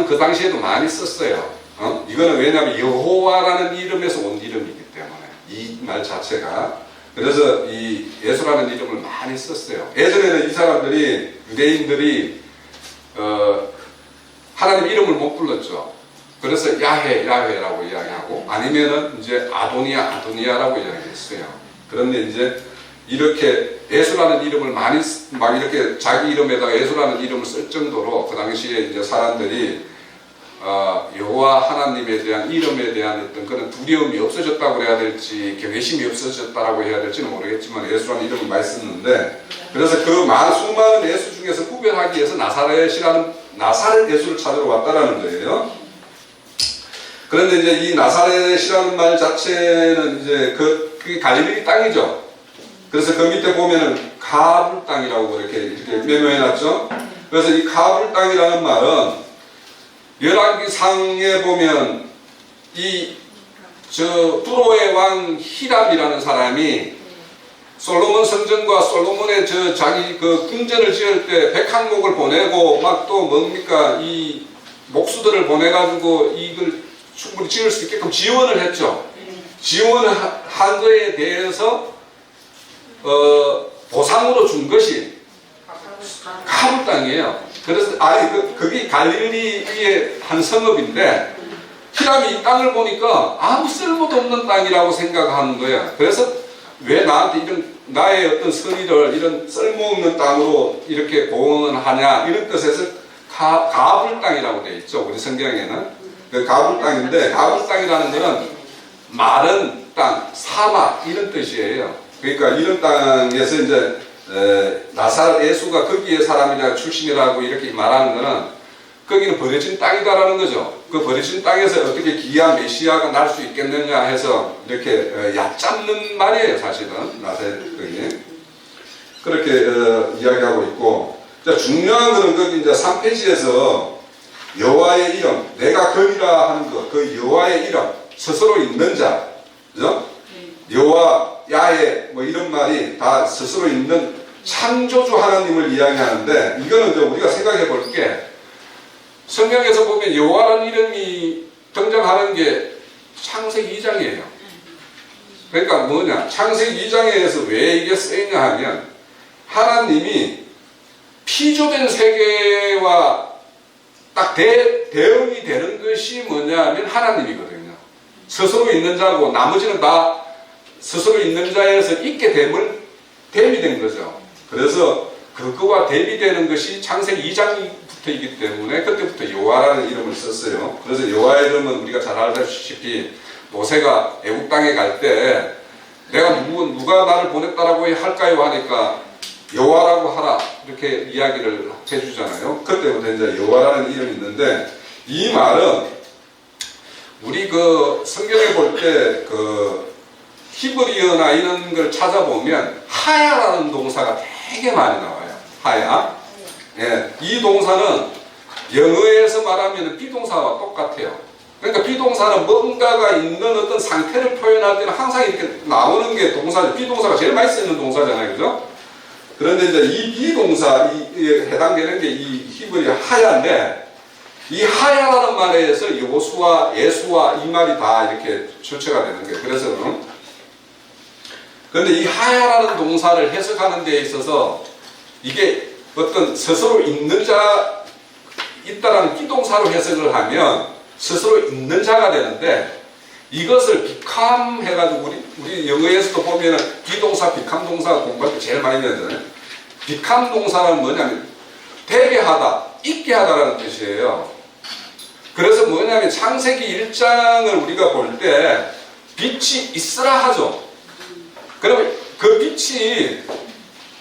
그 당시에도 많이 썼어요. 이거는 왜냐하면 여호와라는 이름에서 온 이름이기 때문에 이 말 자체가. 그래서 이 예수라는 이름을 많이 썼어요. 예전에는 이 사람들이 유대인들이 하나님 이름을 못 불렀죠. 그래서 야훼라고 이야기하고 아니면은 이제 아도니아라고 이야기했어요. 그런데 이제 이렇게 예수라는 이름을 많이 막 이렇게 자기 이름에다가 예수라는 이름을 쓸 정도로 그 당시에 이제 사람들이 여호와 하나님에 대한 이름에 대한 어떤 그런 두려움이 없어졌다고 해야 될지 경외심이 없어졌다라고 해야 될지는 모르겠지만 예수라는 이름을 많이 썼는데 그래서 그 수많은 예수 중에서 구별하기 위해서 나사렛 예수를 찾으러 왔다라는 거예요. 그런데 이제 이 나사렛이라는 말 자체는 이제 그게 갈릴리 땅이죠. 그래서 그 밑에 보면은 가불 땅이라고 이렇게 메모해놨죠. 그래서 이 가불 땅이라는 말은 열왕기상에 보면 두로의 왕 히람이라는 사람이 솔로몬 성전과 솔로몬의 자기 그 궁전을 지을 때 백항목을 보내고 막 또 뭡니까 이 목수들을 보내가지고 이걸 충분히 지을 수 있게끔 지원을 했죠. 지원을 한 거에 대해서 보상으로 준 것이 가불 땅이에요. 그래서 그게 갈릴리의 한 성읍인데 히람이 이 땅을 보니까 아무 쓸모도 없는 땅이라고 생각하는 거야. 그래서 왜 나한테 이런 나의 어떤 선의를 이런 쓸모없는 땅으로 이렇게 보응을 하냐 이런 뜻에서 가불 땅이라고 되어 있죠. 우리 성경에는 그 가불 땅인데 가불 땅이라는 것은 마른 땅, 사막 이런 뜻이에요. 그러니까 이런 땅에서 이제 나사렛 예수가 거기에 사람이라 출신이라고 이렇게 말하는 것은 거기는 버려진 땅이다라는 거죠. 그 버려진 땅에서 어떻게 귀한 메시아가 날 수 있겠느냐 해서 이렇게 얕잡는 말이에요. 사실은 나사렛이 그렇게 이야기하고 있고 중요한 것은 거기 이제 3페이지에서 여호와의 이름, 내가 거리라 하는 것, 그 여호와의 이름 스스로 있는 자, 그죠? 여호와, 야훼 뭐 이런 말이 다 스스로 있는 창조주 하나님을 이야기하는데 이거는 이제 우리가 생각해 볼 게 성경에서 보면 여호와라는 이름이 등장하는 게 창세기 2장이에요. 그러니까 뭐냐? 창세기 2장에서 왜 이게 쓰이냐 하면 하나님이 피조된 세계와 딱 대응이 되는 것이 뭐냐 하면 하나님이거든요. 스스로 있는 자고 나머지는 다 스스로 있는 자에서 있게 됨을 대비된 거죠. 그래서 그거와 대비되는 것이 창세기 2장부터이기 때문에 그때부터 여호와라는 이름을 썼어요. 그래서 여호와의 이름은 우리가 잘 알다시피 모세가 애국 땅에 갈 때 내가 누가 나를 보냈다라고 할까요 하니까 여호와라고 하라 이렇게 이야기를 해주잖아요. 그때부터 이제 여호와라는 이름이 있는데 이 말은 우리 그 성경에 볼 때 그 히브리어나 이런 걸 찾아보면 하야라는 동사가 되게 많이 나와요. 하야. 예, 이 동사는 영어에서 말하면 비동사와 똑같아요. 그러니까 비동사는 뭔가가 있는 어떤 상태를 표현할 때는 항상 이렇게 나오는 게 동사죠. 비동사가 제일 많이 쓰이는 동사잖아요. 그죠? 그런데 이제 이 비동사에 해당되는 게 이 히브리 하야인데 이 하야라는 말에서 여호수아, 예수와 이 말이 다 이렇게 출처가 되는 거예요. 그래서 그런데 이 하야라는 동사를 해석하는 데 있어서 이게 어떤 스스로 있는 자 있다라는 비동사로 해석을 하면 스스로 있는 자가 되는데 이것을 become 해가지고 우리 영어에서도 보면은 비동사, become 동사가 공부할 때 제일 많이 배우잖아요. become 동사는 뭐냐면 대비하다, 있게 하다라는 뜻이에요. 그래서 뭐냐면 창세기 1장을 우리가 볼 때 빛이 있으라 하죠. 그러면 그 빛이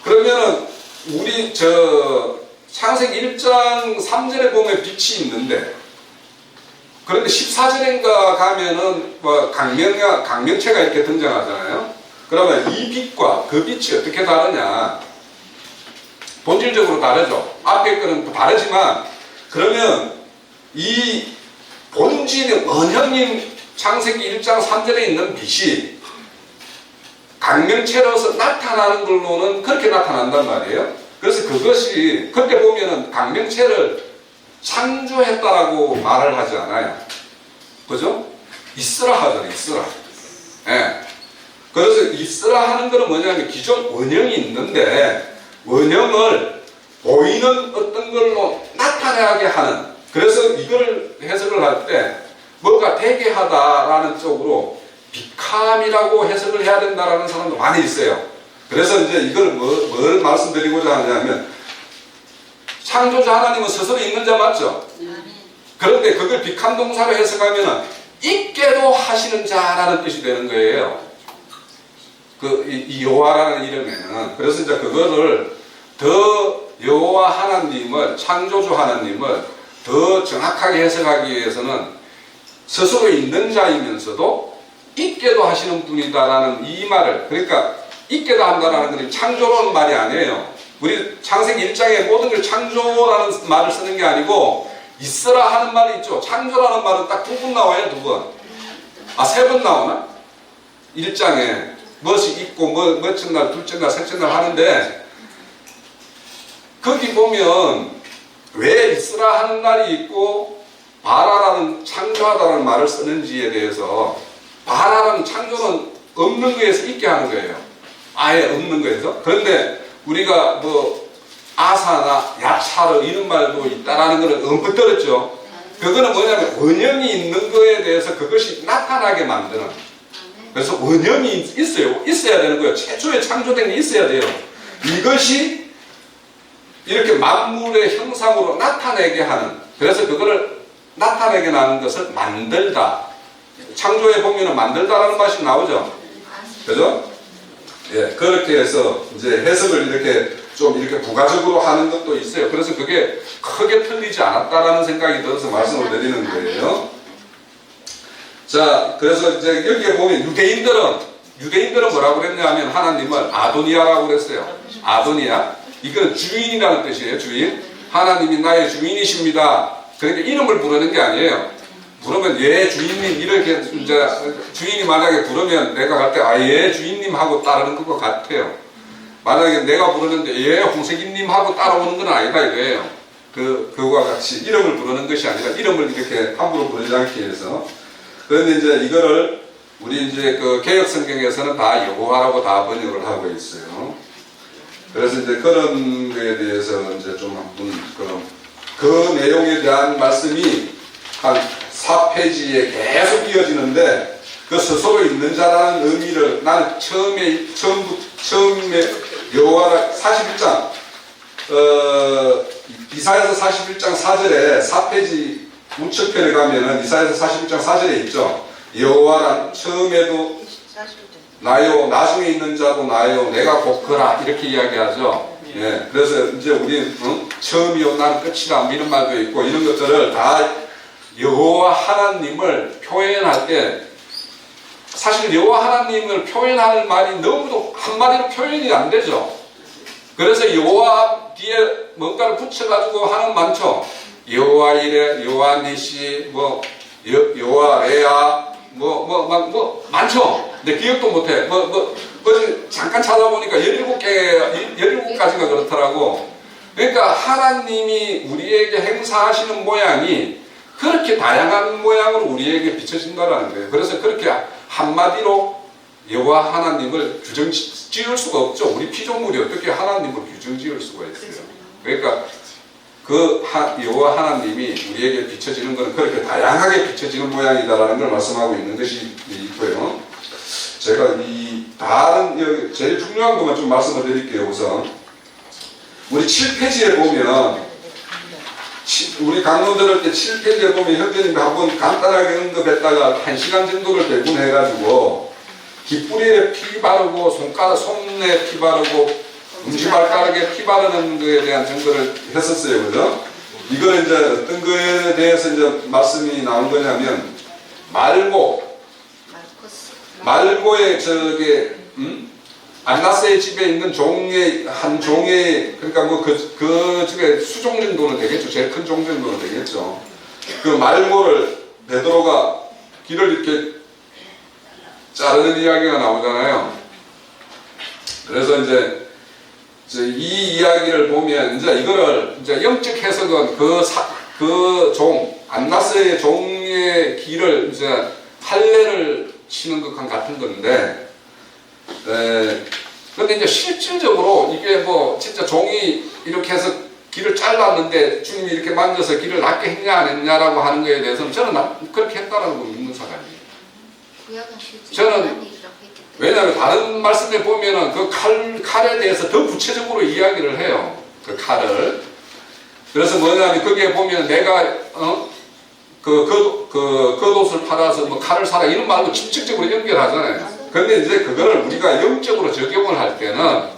그러면은 우리 창세기 1장 3절에 보면 빛이 있는데 그런데 14절인가 가면은 뭐 강명체가 이렇게 등장하잖아요. 그러면 이 빛과 그 빛이 어떻게 다르냐? 본질적으로 다르죠. 앞에 거는 다르지만 그러면 이 본질의 원형인 창세기 1장 3절에 있는 빛이 강명체로서 나타나는 걸로는 그렇게 나타난단 말이에요. 그래서 그것이 그때 보면은 강명체를 창조했다라고 말을 하지 않아요. 그죠? 있으라 하잖아요. 있으라. 예. 그래서 있으라 하는 거는 뭐냐면 기존 원형이 있는데 원형을 보이는 어떤 걸로 나타나게 하는, 그래서 이걸 해석을 할 때 뭐가 되게 하다라는 쪽으로 비캄이라고 해석을 해야 된다라는 사람도 많이 있어요. 그래서 이제 이걸 뭘 말씀드리고자 하냐면 창조자 하나님은 스스로 있는 자 맞죠? 그런데 그걸 비캄 동사로 해석하면 있게도 하시는 자라는 뜻이 되는 거예요. 이 여호와라는 이름에는. 그래서 이제 그거를 더 여호와 하나님을, 창조주 하나님을 더 정확하게 해석하기 위해서는 스스로 있는 자이면서도 있게도 하시는 분이다라는 이 말을, 그러니까 있게도 한다라는 건 창조라는 말이 아니에요. 우리 창세기 1장에 모든 걸 창조라는 말을 쓰는 게 아니고 있으라 하는 말이 있죠. 창조라는 말은 딱 2번 나와요. 2번. 3번 나오나? 1장에 무엇이 있고 몇째 날, 둘째 날, 셋째 날 하는데 거기 보면 왜 있으라 하는 날이 있고 바라라는 창조하다라는 말을 쓰는지에 대해서, 바라라는 창조는 없는 거에서 있게 하는 거예요. 아예 없는 거에서. 그런데 우리가 뭐 아사나 야차르 이런 말도 있다라는 거는 언뜻 들었죠. 그거는 뭐냐면 원형이 있는 거에 대해서 그것이 나타나게 만드는. 그래서 원형이 있어야 되는 거예요. 최초에 창조된 게 있어야 돼요. 이것이 이렇게 만물의 형상으로 나타내게 하는, 그래서 그거를 나타내게 하는 것을 만들다. 창조에 보면은 만들다라는 맛이 나오죠. 그죠? 예, 그렇게 해서 이제 해석을 이렇게 좀 이렇게 부가적으로 하는 것도 있어요. 그래서 그게 크게 틀리지 않았다라는 생각이 들어서 말씀을 드리는 거예요. 자, 그래서 이제 여기에 보면 유대인들은 뭐라고 그랬냐면 하나님을 아도니아라고 그랬어요. 아도니아. 이건 주인이라는 뜻이에요. 주인. 하나님이 나의 주인이십니다. 그러니까 이름을 부르는 게 아니에요. 부르면 예 주인님 이렇게 이제 주인이 만약에 부르면 내가 갈 때 예 주인님 하고 따르는 것 같아요. 만약에 내가 부르는데 예 홍석이님 하고 따라오는 건 아니다 이거예요. 그거와 같이 이름을 부르는 것이 아니라 이름을 이렇게 함부로 부르지 않기 위해서. 그런데 이제 이거를 우리 이제 그 개혁 성경에서는 다 여호와라고 다 번역을 하고 있어요. 그래서 이제 그런 거에 대해서 이제 좀 한번 그 내용에 대한 말씀이 한 4페이지에 계속 이어지는데 그 스스로 있는 자라는 의미를 나는 처음에 여호와라 41장 이사야서 41장 4절에 4페이지 우측편에 가면은 이사야서 41장 4절에 있죠. 여호와란 처음에도 나요 나중에 있는 자도 나요 내가 곧 그라 이렇게 이야기하죠. 예, 그래서 이제 우리 처음이요 나는 끝이다 이런 말도 있고 이런 것들을 다 여호와 하나님을 표현할 때 사실 여호와 하나님을 표현할 말이 너무도 한마디로 표현이 안 되죠. 그래서 여호와 뒤에 뭔가를 붙여가지고 하는 많죠. 여호와 이레, 여호와 니시, 뭐 여호와 레아, 뭐 많죠. 근데 기억도 못해. 잠깐 찾아보니까 17가지가 그렇더라고. 그러니까 하나님이 우리에게 행사하시는 모양이 그렇게 다양한 모양으로 우리에게 비춰진다는 거예요. 그래서 그렇게 한마디로 여호와 하나님을 규정 지을 수가 없죠. 우리 피조물이 어떻게 하나님을 규정 지을 수가 있어요. 그러니까 그 여호와 하나님이 우리에게 비춰지는 것은 그렇게 다양하게 비춰지는 모양이다라는 걸 말씀하고 있는 것이 있고요. 제가 이 다른 제일 중요한 것만 좀 말씀을 드릴게요. 우선 우리 7페이지에 보면 우리 강론 들을 때 7페이지에 보면 형제님이 한번 간단하게 언급했다가 1시간 정도를 배분해가지고 깃뿌리에 피 바르고 손에 피 바르고 음지발가락에 피 바르는 것에 대한 증거를 했었어요. 그죠? 이거는 이제 어떤 거에 대해서 이제 말씀이 나온 거냐면 말고의 안나스의 집에 있는 한 종의 그러니까 뭐 그 집에 수종 정도는 되겠죠. 제일 큰 종 정도는 되겠죠. 그 말고를 베드로가 길을 이렇게 자르는 이야기가 나오잖아요. 그래서 이제 이 이야기를 보면 이제 이거를 이제 영적 해석은 그 종 안나스의 종의 예수의 길을 이제 할례를 치는 것과 같은 건데, 근데 이제 실질적으로 이게 뭐 진짜 종이 이렇게 해서 길을 잘랐는데 주님이 이렇게 만져서 길을 낫게 했냐 안 했냐라고 하는 거에 대해서는 저는 그렇게 했다라는 거 믿는 사람이에요. 저는 왜냐하면 다른 말씀에 보면은 그 칼에 대해서 더 구체적으로 이야기를 해요. 그 칼을. 그래서 뭐냐면 거기에 보면 내가 겉옷을 팔아서 뭐 칼을 사라 이런 말도 직접적으로 연결하잖아요. 근데 이제 그거를 우리가 영적으로 적용을 할 때는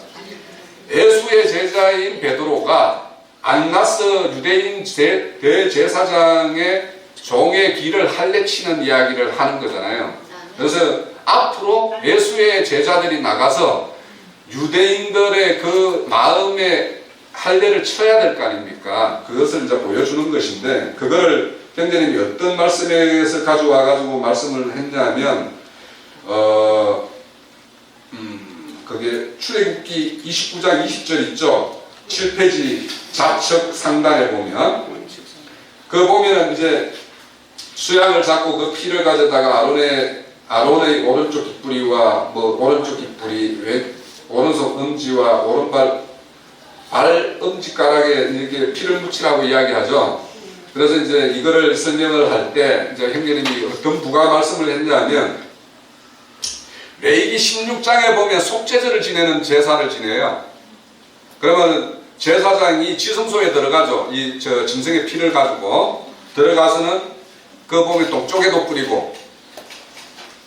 예수의 제자인 베드로가 안나스 유대인 대제사장의 종의 길을 할례치는 이야기를 하는 거잖아요. 그래서 앞으로 예수의 제자들이 나가서 유대인들의 그 마음에 할례를 쳐야 될 거 아닙니까? 그것을 이제 보여주는 것인데, 그거를 형제님이 어떤 말씀에서 가져와가지고 말씀을 했냐면, 그게 출애굽기 29장 20절 있죠? 7페이지 좌측 상단에 보면, 그 보면은 이제 수양을 잡고 그 피를 가져다가 아론의 오른쪽 깃뿌리와 뭐 오른쪽 깃뿌리, 오른손 엄지와 오른발 발 엄지가락에 이렇게 피를 묻히라고 이야기하죠. 그래서 이제 이거를 설명을 할 때 이제 형제님이 어떤 부가 말씀을 했냐면, 레위기 16장에 보면 속죄제를 지내는 제사를 지내요. 그러면 제사장이 지성소에 들어가죠. 이 짐승의 피를 가지고 들어가서는 그 보면 동쪽에도 뿌리고,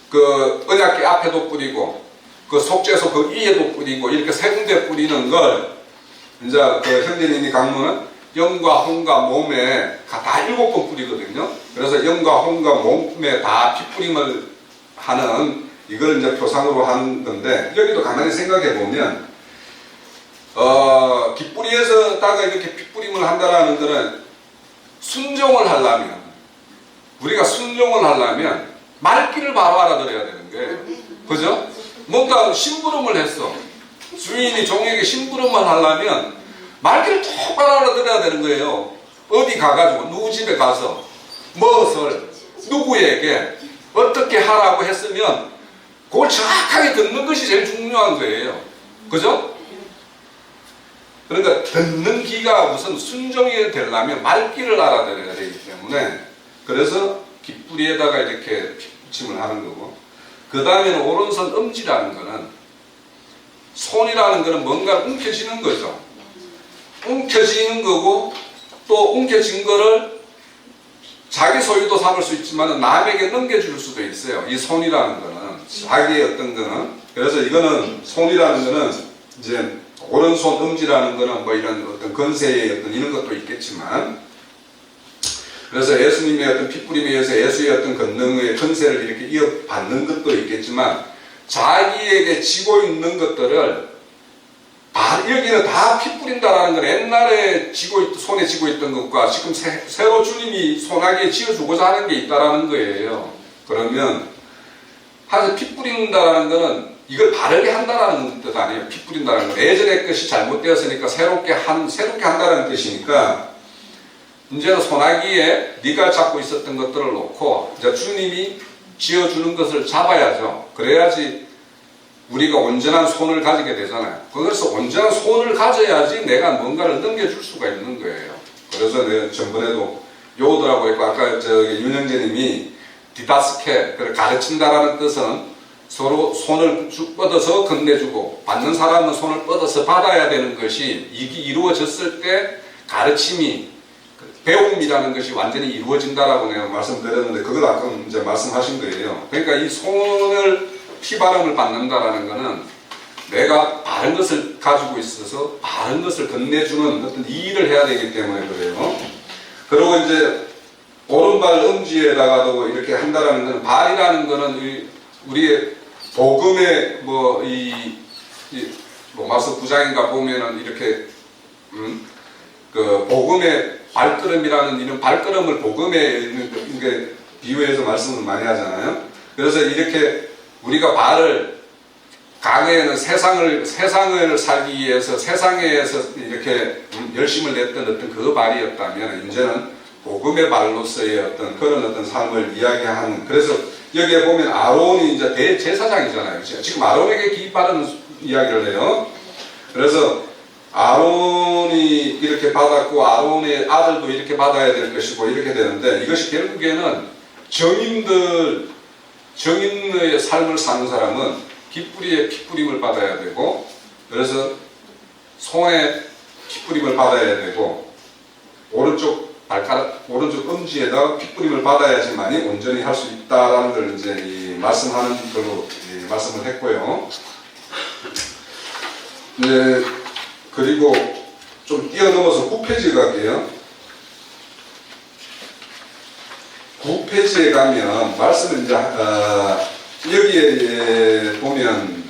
그 언약궤 앞에도 뿌리고, 그 속죄소 그 위에도 뿌리고, 이렇게 세 군데 뿌리는 걸 이제 그 형제님이 강론은 영과 혼과 몸에 다 7번 뿌리거든요. 그래서 영과 혼과 몸에 다 핏뿌림을 하는, 이걸 이제 표상으로 하는 건데, 여기도 가만히 생각해 보면 깃뿌리에서다가 이렇게 핏뿌림을 한다라는 것은 순종을 하려면, 우리가 순종을 하려면 말귀를 바로 알아들어야 되는 거예요. 그죠? 뭔가 심부름을 했어. 주인이 종에게 심부름을 하려면 말귀를 똑바로 알아들어야 되는 거예요. 어디 가가지고 누구 집에 가서 무엇을 누구에게 어떻게 하라고 했으면 그걸 정확하게 듣는 것이 제일 중요한 거예요. 그죠? 그러니까 듣는 귀가 우선 순종이 되려면 말귀를 알아들어야 되기 때문에, 그래서 깃뿌리에다가 이렇게 핏붙임을 하는 거고, 그 다음에는 오른손 엄지라는 거는, 손이라는 거는 뭔가 움켜쥐는 거죠. 움켜쥐는 거고, 또 움켜진 거를 자기 소유도 삼을 수 있지만 남에게 넘겨줄 수도 있어요. 이 손이라는 거는 자기의 어떤 거는. 그래서 이거는 손이라는 거는 이제 오른손 엄지라는 거는 뭐 이런 어떤 건세의 어떤 이런 것도 있겠지만, 그래서 예수님의 어떤 핏뿌림에 의해서 예수의 어떤 권능의 권세를 이렇게 이어받는 것도 있겠지만, 자기에게 지고 있는 것들을 여기는 다 핏뿌린다라는 건 옛날에 손에 쥐고 있던 것과 지금 새로 주님이 손아귀에 쥐어주고자 하는 게 있다라는 거예요. 그러면 사실 핏뿌린다라는 거는 이걸 바르게 한다라는 뜻 아니에요. 핏뿌린다라는 건 예전의 것이 잘못되었으니까 새롭게 한다는 뜻이니까, 이제는 손아귀에 네가 잡고 있었던 것들을 놓고 이제 주님이 쥐어주는 것을 잡아야죠. 그래야지 우리가 온전한 손을 가지게 되잖아요. 그래서 온전한 손을 가져야지 내가 뭔가를 넘겨줄 수가 있는 거예요. 그래서 내가 전번에도 요더라고 했고, 아까 윤영재님이 디다스케, 가르친다라는 뜻은 서로 손을 뻗어서 건네주고, 받는 사람은 손을 뻗어서 받아야 되는 것이 이게 이루어졌을 때 가르침이, 배움이라는 것이 완전히 이루어진다라고 내가 말씀드렸는데, 그걸 아까 이제 말씀하신 거예요. 그러니까 이 손을 피바름을 받는다라는 것은 내가 바른 것을 가지고 있어서 바른 것을 건네주는 어떤 일을 해야 되기 때문에 그래요. 그리고 이제 오른발 엄지에다가도 이렇게 한다라는 것은, 발이라는 것은 우리의 복음의 로마서 9장인가 보면은 이렇게 그 복음의 발걸음이라는 이런 발걸음을 복음에 비유해서 말씀을 많이 하잖아요. 그래서 이렇게 우리가 발을 과거에는 세상을 살기 위해서 세상에서 이렇게 열심을 냈던 어떤 그 발이었다면, 이제는 복음의 발로서의 어떤 그런 어떤 삶을 이야기하는, 그래서 여기에 보면 아론이 이제 대제사장이잖아요. 지금 아론에게 기입하는 이야기를 해요. 그래서 아론이 이렇게 받았고 아론의 아들도 이렇게 받아야 될 것이고 이렇게 되는데, 이것이 결국에는 정인의 삶을 사는 사람은 깃뿌리에 핏뿌림을 받아야 되고, 그래서 손에 핏뿌림을 받아야 되고, 오른쪽 엄지에다가 핏뿌림을 받아야지만이 온전히 할 수 있다라는 걸 이제 말씀하는 걸로 말씀을 했고요. 네, 그리고 좀 뛰어넘어서 9페이지 갈게요. 9페이지에 가면 말씀을 이제 여기에 보면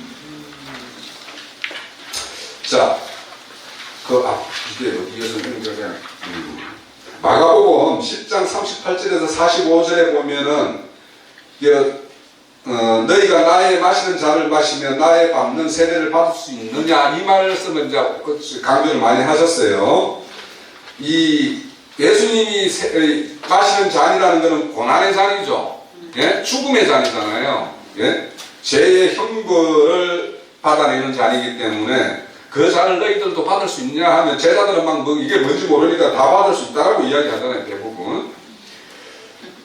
자, 이게 어디에서 그냥 마가복음 10장 38절에서 45절에 보면은 너희가 나의 마시는 잔을 마시면 나의 밟는 세례를 받을 수 있느냐, 이 말씀을 이제 강조를 많이 하셨어요. 이 예수님이 마시는 잔이라는 것은 고난의 잔이죠. 예? 죽음의 잔이잖아요. 예? 죄의 형벌을 받아내는 잔이기 때문에 그 잔을 너희들도 받을 수 있냐 하면, 제자들은 막 이게 뭔지 모르니까 다 받을 수 있다라고 이야기하잖아요, 대부분.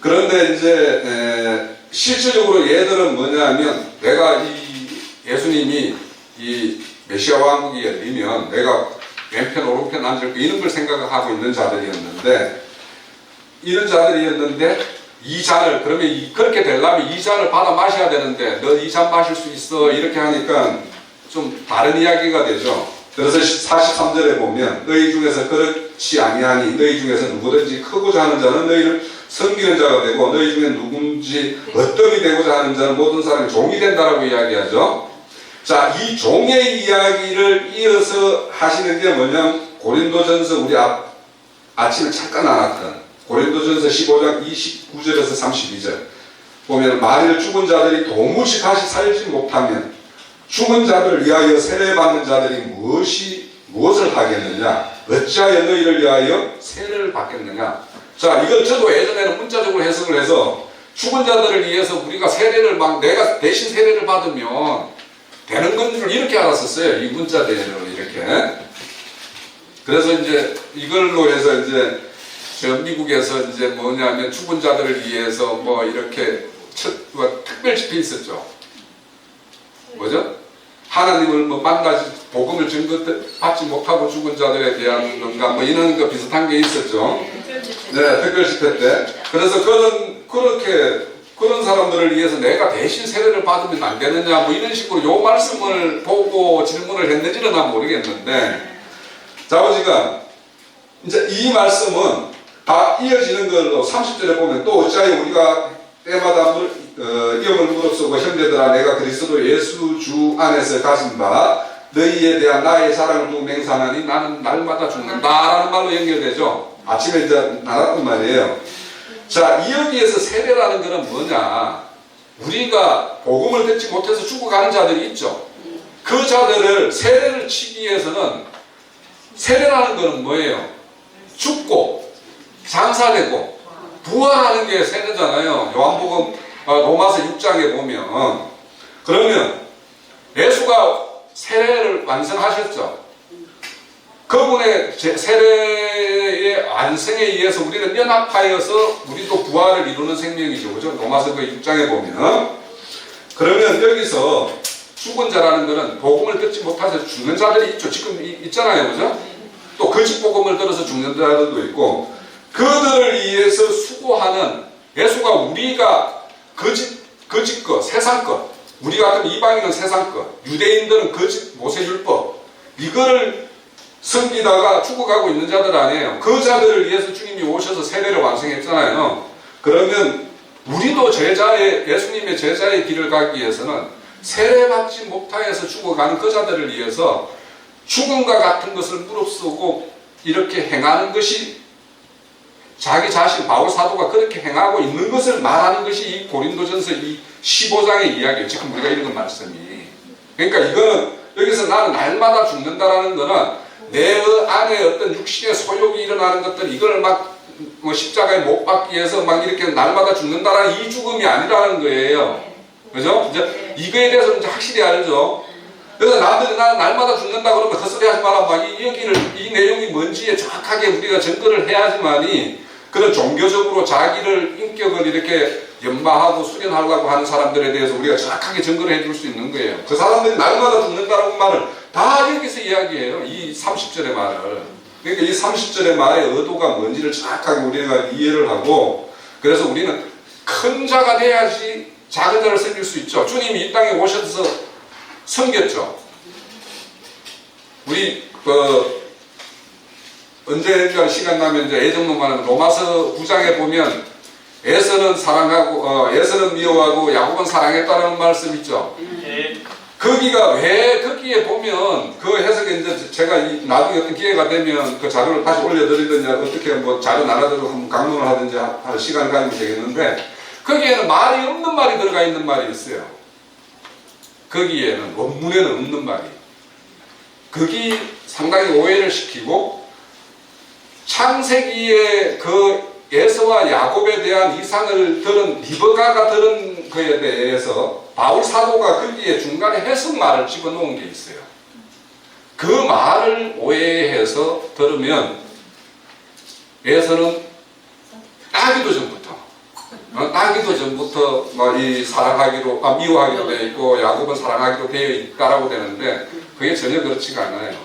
그런데 이제 실질적으로 얘들은 뭐냐면, 내가 이 예수님이 이 메시아 왕국이 열리면 내가 왼편 오른편 앉을 거, 이런 걸 생각하고 있는 자들이었는데, 이 잔을, 그러면 그렇게 되려면 이 잔을 받아 마셔야 되는데 너 이 잔 마실 수 있어 이렇게 하니까 좀 다른 이야기가 되죠. 그래서 43절에 보면 너희 중에서 그렇지 아니하니 너희 중에서 누구든지 크고자 하는 자는 너희를 섬기는 자가 되고, 너희 중에 누군지 어떤이 되고자 하는 자는 모든 사람이 종이 된다라고 이야기하죠. 자, 이 종의 이야기를 이어서 하시는 게 뭐냐면, 고린도전서 우리 아침에 잠깐 나왔던 고린도전서 15장 29절에서 32절 보면, 만일 죽은 자들이 도무지 다시 살지 못하면 죽은 자들을 위하여 세례받는 자들이 무엇을 하겠느냐? 어찌하여 너희를 위하여 세례를 받겠느냐? 자, 이걸 저도 예전에는 문자적으로 해석을 해서, 죽은 자들을 위해서 우리가 세례를 내가 대신 세례를 받으면 되는 건 줄 이렇게 알았었어요. 이 문자대로 이렇게. 그래서 이제 이걸로 해서 이제 저 미국에서 이제 뭐냐면 죽은 자들을 위해서 뭐 이렇게 특별 집회 있었죠. 뭐죠? 하나님을 만나지, 복음을 받지 못하고 죽은 자들에 대한 건가 뭐 이런 거 비슷한 게 있었죠. 네, 특별 집회 때. 그래서 그런 사람들을 위해서 내가 대신 세례를 받으면 안 되느냐 뭐 이런 식으로 요 말씀을 보고 질문을 했는지는 난 모르겠는데, 자오지가 이제 이 말씀은 다 이어지는 걸로 30절에 보면, 또 어찌하여 우리가 때마다 이름을 무릅쓰고 형제들아 내가 그리스도 예수 주 안에서 가진 바 너희에 대한 나의 사랑을 두고 맹세하나니 나는 날마다 죽는다라는 말로 연결되죠. 아침에 이제 나눴던 말이에요. 자, 여기에서 세례라는 것은 뭐냐? 우리가 복음을 듣지 못해서 죽어가는 자들이 있죠. 그 자들을 세례를 치기 위해서는, 세례라는 것은 뭐예요? 죽고 장사되고 부활하는 게 세례잖아요. 요한복음 로마서 6장에 보면. 그러면 예수가 세례를 완성하셨죠. 그분의 세례의 완성에 의해서 우리는 연합하여서 우리도 부활을 이루는 생명이죠. 그죠? 로마서 6장에 보면. 그러면 여기서 죽은 자라는 것은 복음을 듣지 못해서 죽는 자들이 있죠. 지금 있잖아요. 그죠? 또 거짓 복음을 들어서 죽는 자들도 있고, 그들을 위해서 수고하는, 예수가 우리가 거짓 것, 세상 것, 우리 같은 이방인은 세상 것, 유대인들은 거짓 모세율법, 이거를 섬기다가 죽어가고 있는 자들 아니에요. 그 자들을 위해서 주님이 오셔서 세례를 완성했잖아요. 그러면 우리도 예수님의 제자의 길을 가기 위해서는 세례받지 못하여서 죽어가는 그 자들을 위해서 죽음과 같은 것을 무릅쓰고 이렇게 행하는 것이, 자기 자신 바울 사도가 그렇게 행하고 있는 것을 말하는 것이 이 고린도전서 이 15장의 이야기예요. 지금 우리가 읽은 말씀이. 그러니까 이거는 여기서 나는 날마다 죽는다라는 거는 내 안에 어떤 육신의 소욕이 일어나는 것들, 이걸 막 뭐 십자가에 못 박기 위해서 막 이렇게 날마다 죽는다라는 이 죽음이 아니라는 거예요. 그죠? 이제 이거에 대해서 이제 확실히 알죠. 그래서 남들이 나 날마다 죽는다 그러면 헛소리 하지 마라. 막 이 내용이 뭔지에 정확하게 우리가 접근을 해야지만이 그런 종교적으로 자기를 인격을 이렇게 연마하고 수련하려고 하는 사람들에 대해서 우리가 정확하게 증거를 해줄 수 있는 거예요. 그 사람들이 날마다 죽는다라는 말을 다 여기서 이야기해요. 이 30절의 말을. 그러니까 이 30절의 말의 의도가 뭔지를 정확하게 우리가 이해를 하고, 그래서 우리는 큰 자가 돼야지 작은 자를 섬길 수 있죠. 주님이 이 땅에 오셔서 섬겼죠. 우리 언젠가 시간 나면 이제 예전문만 로마서 9장에 보면 에서는 사랑하고 에서는 미워하고 야곱은 사랑했다는 말씀 있죠. 거기가 왜 거기에 보면 그 해석에 이제 제가 나중에 어떤 기회가 되면 그 자료를 다시 올려드리든지 어떻게 뭐 자료 나눠드리고 한번 강론을 하든지 하는 시간을 가지면 되겠는데, 거기에는 말이 없는 말이 들어가 있는 말이 있어요. 거기에는 원문에는 없는 말이. 거기 상당히 오해를 시키고, 창세기에 그 에서와 야곱에 대한 이상을 들은 리브가가 들은 거에 대해서 바울 사도가 거기에 중간에 해석말을 집어넣은 게 있어요. 그 말을 오해해서 들으면 에서는 따기도 전부터 이 사랑하기로 미워하기로 되어 있고 야곱은 사랑하기로 되어 있다라고 되는데, 그게 전혀 그렇지가 않아요.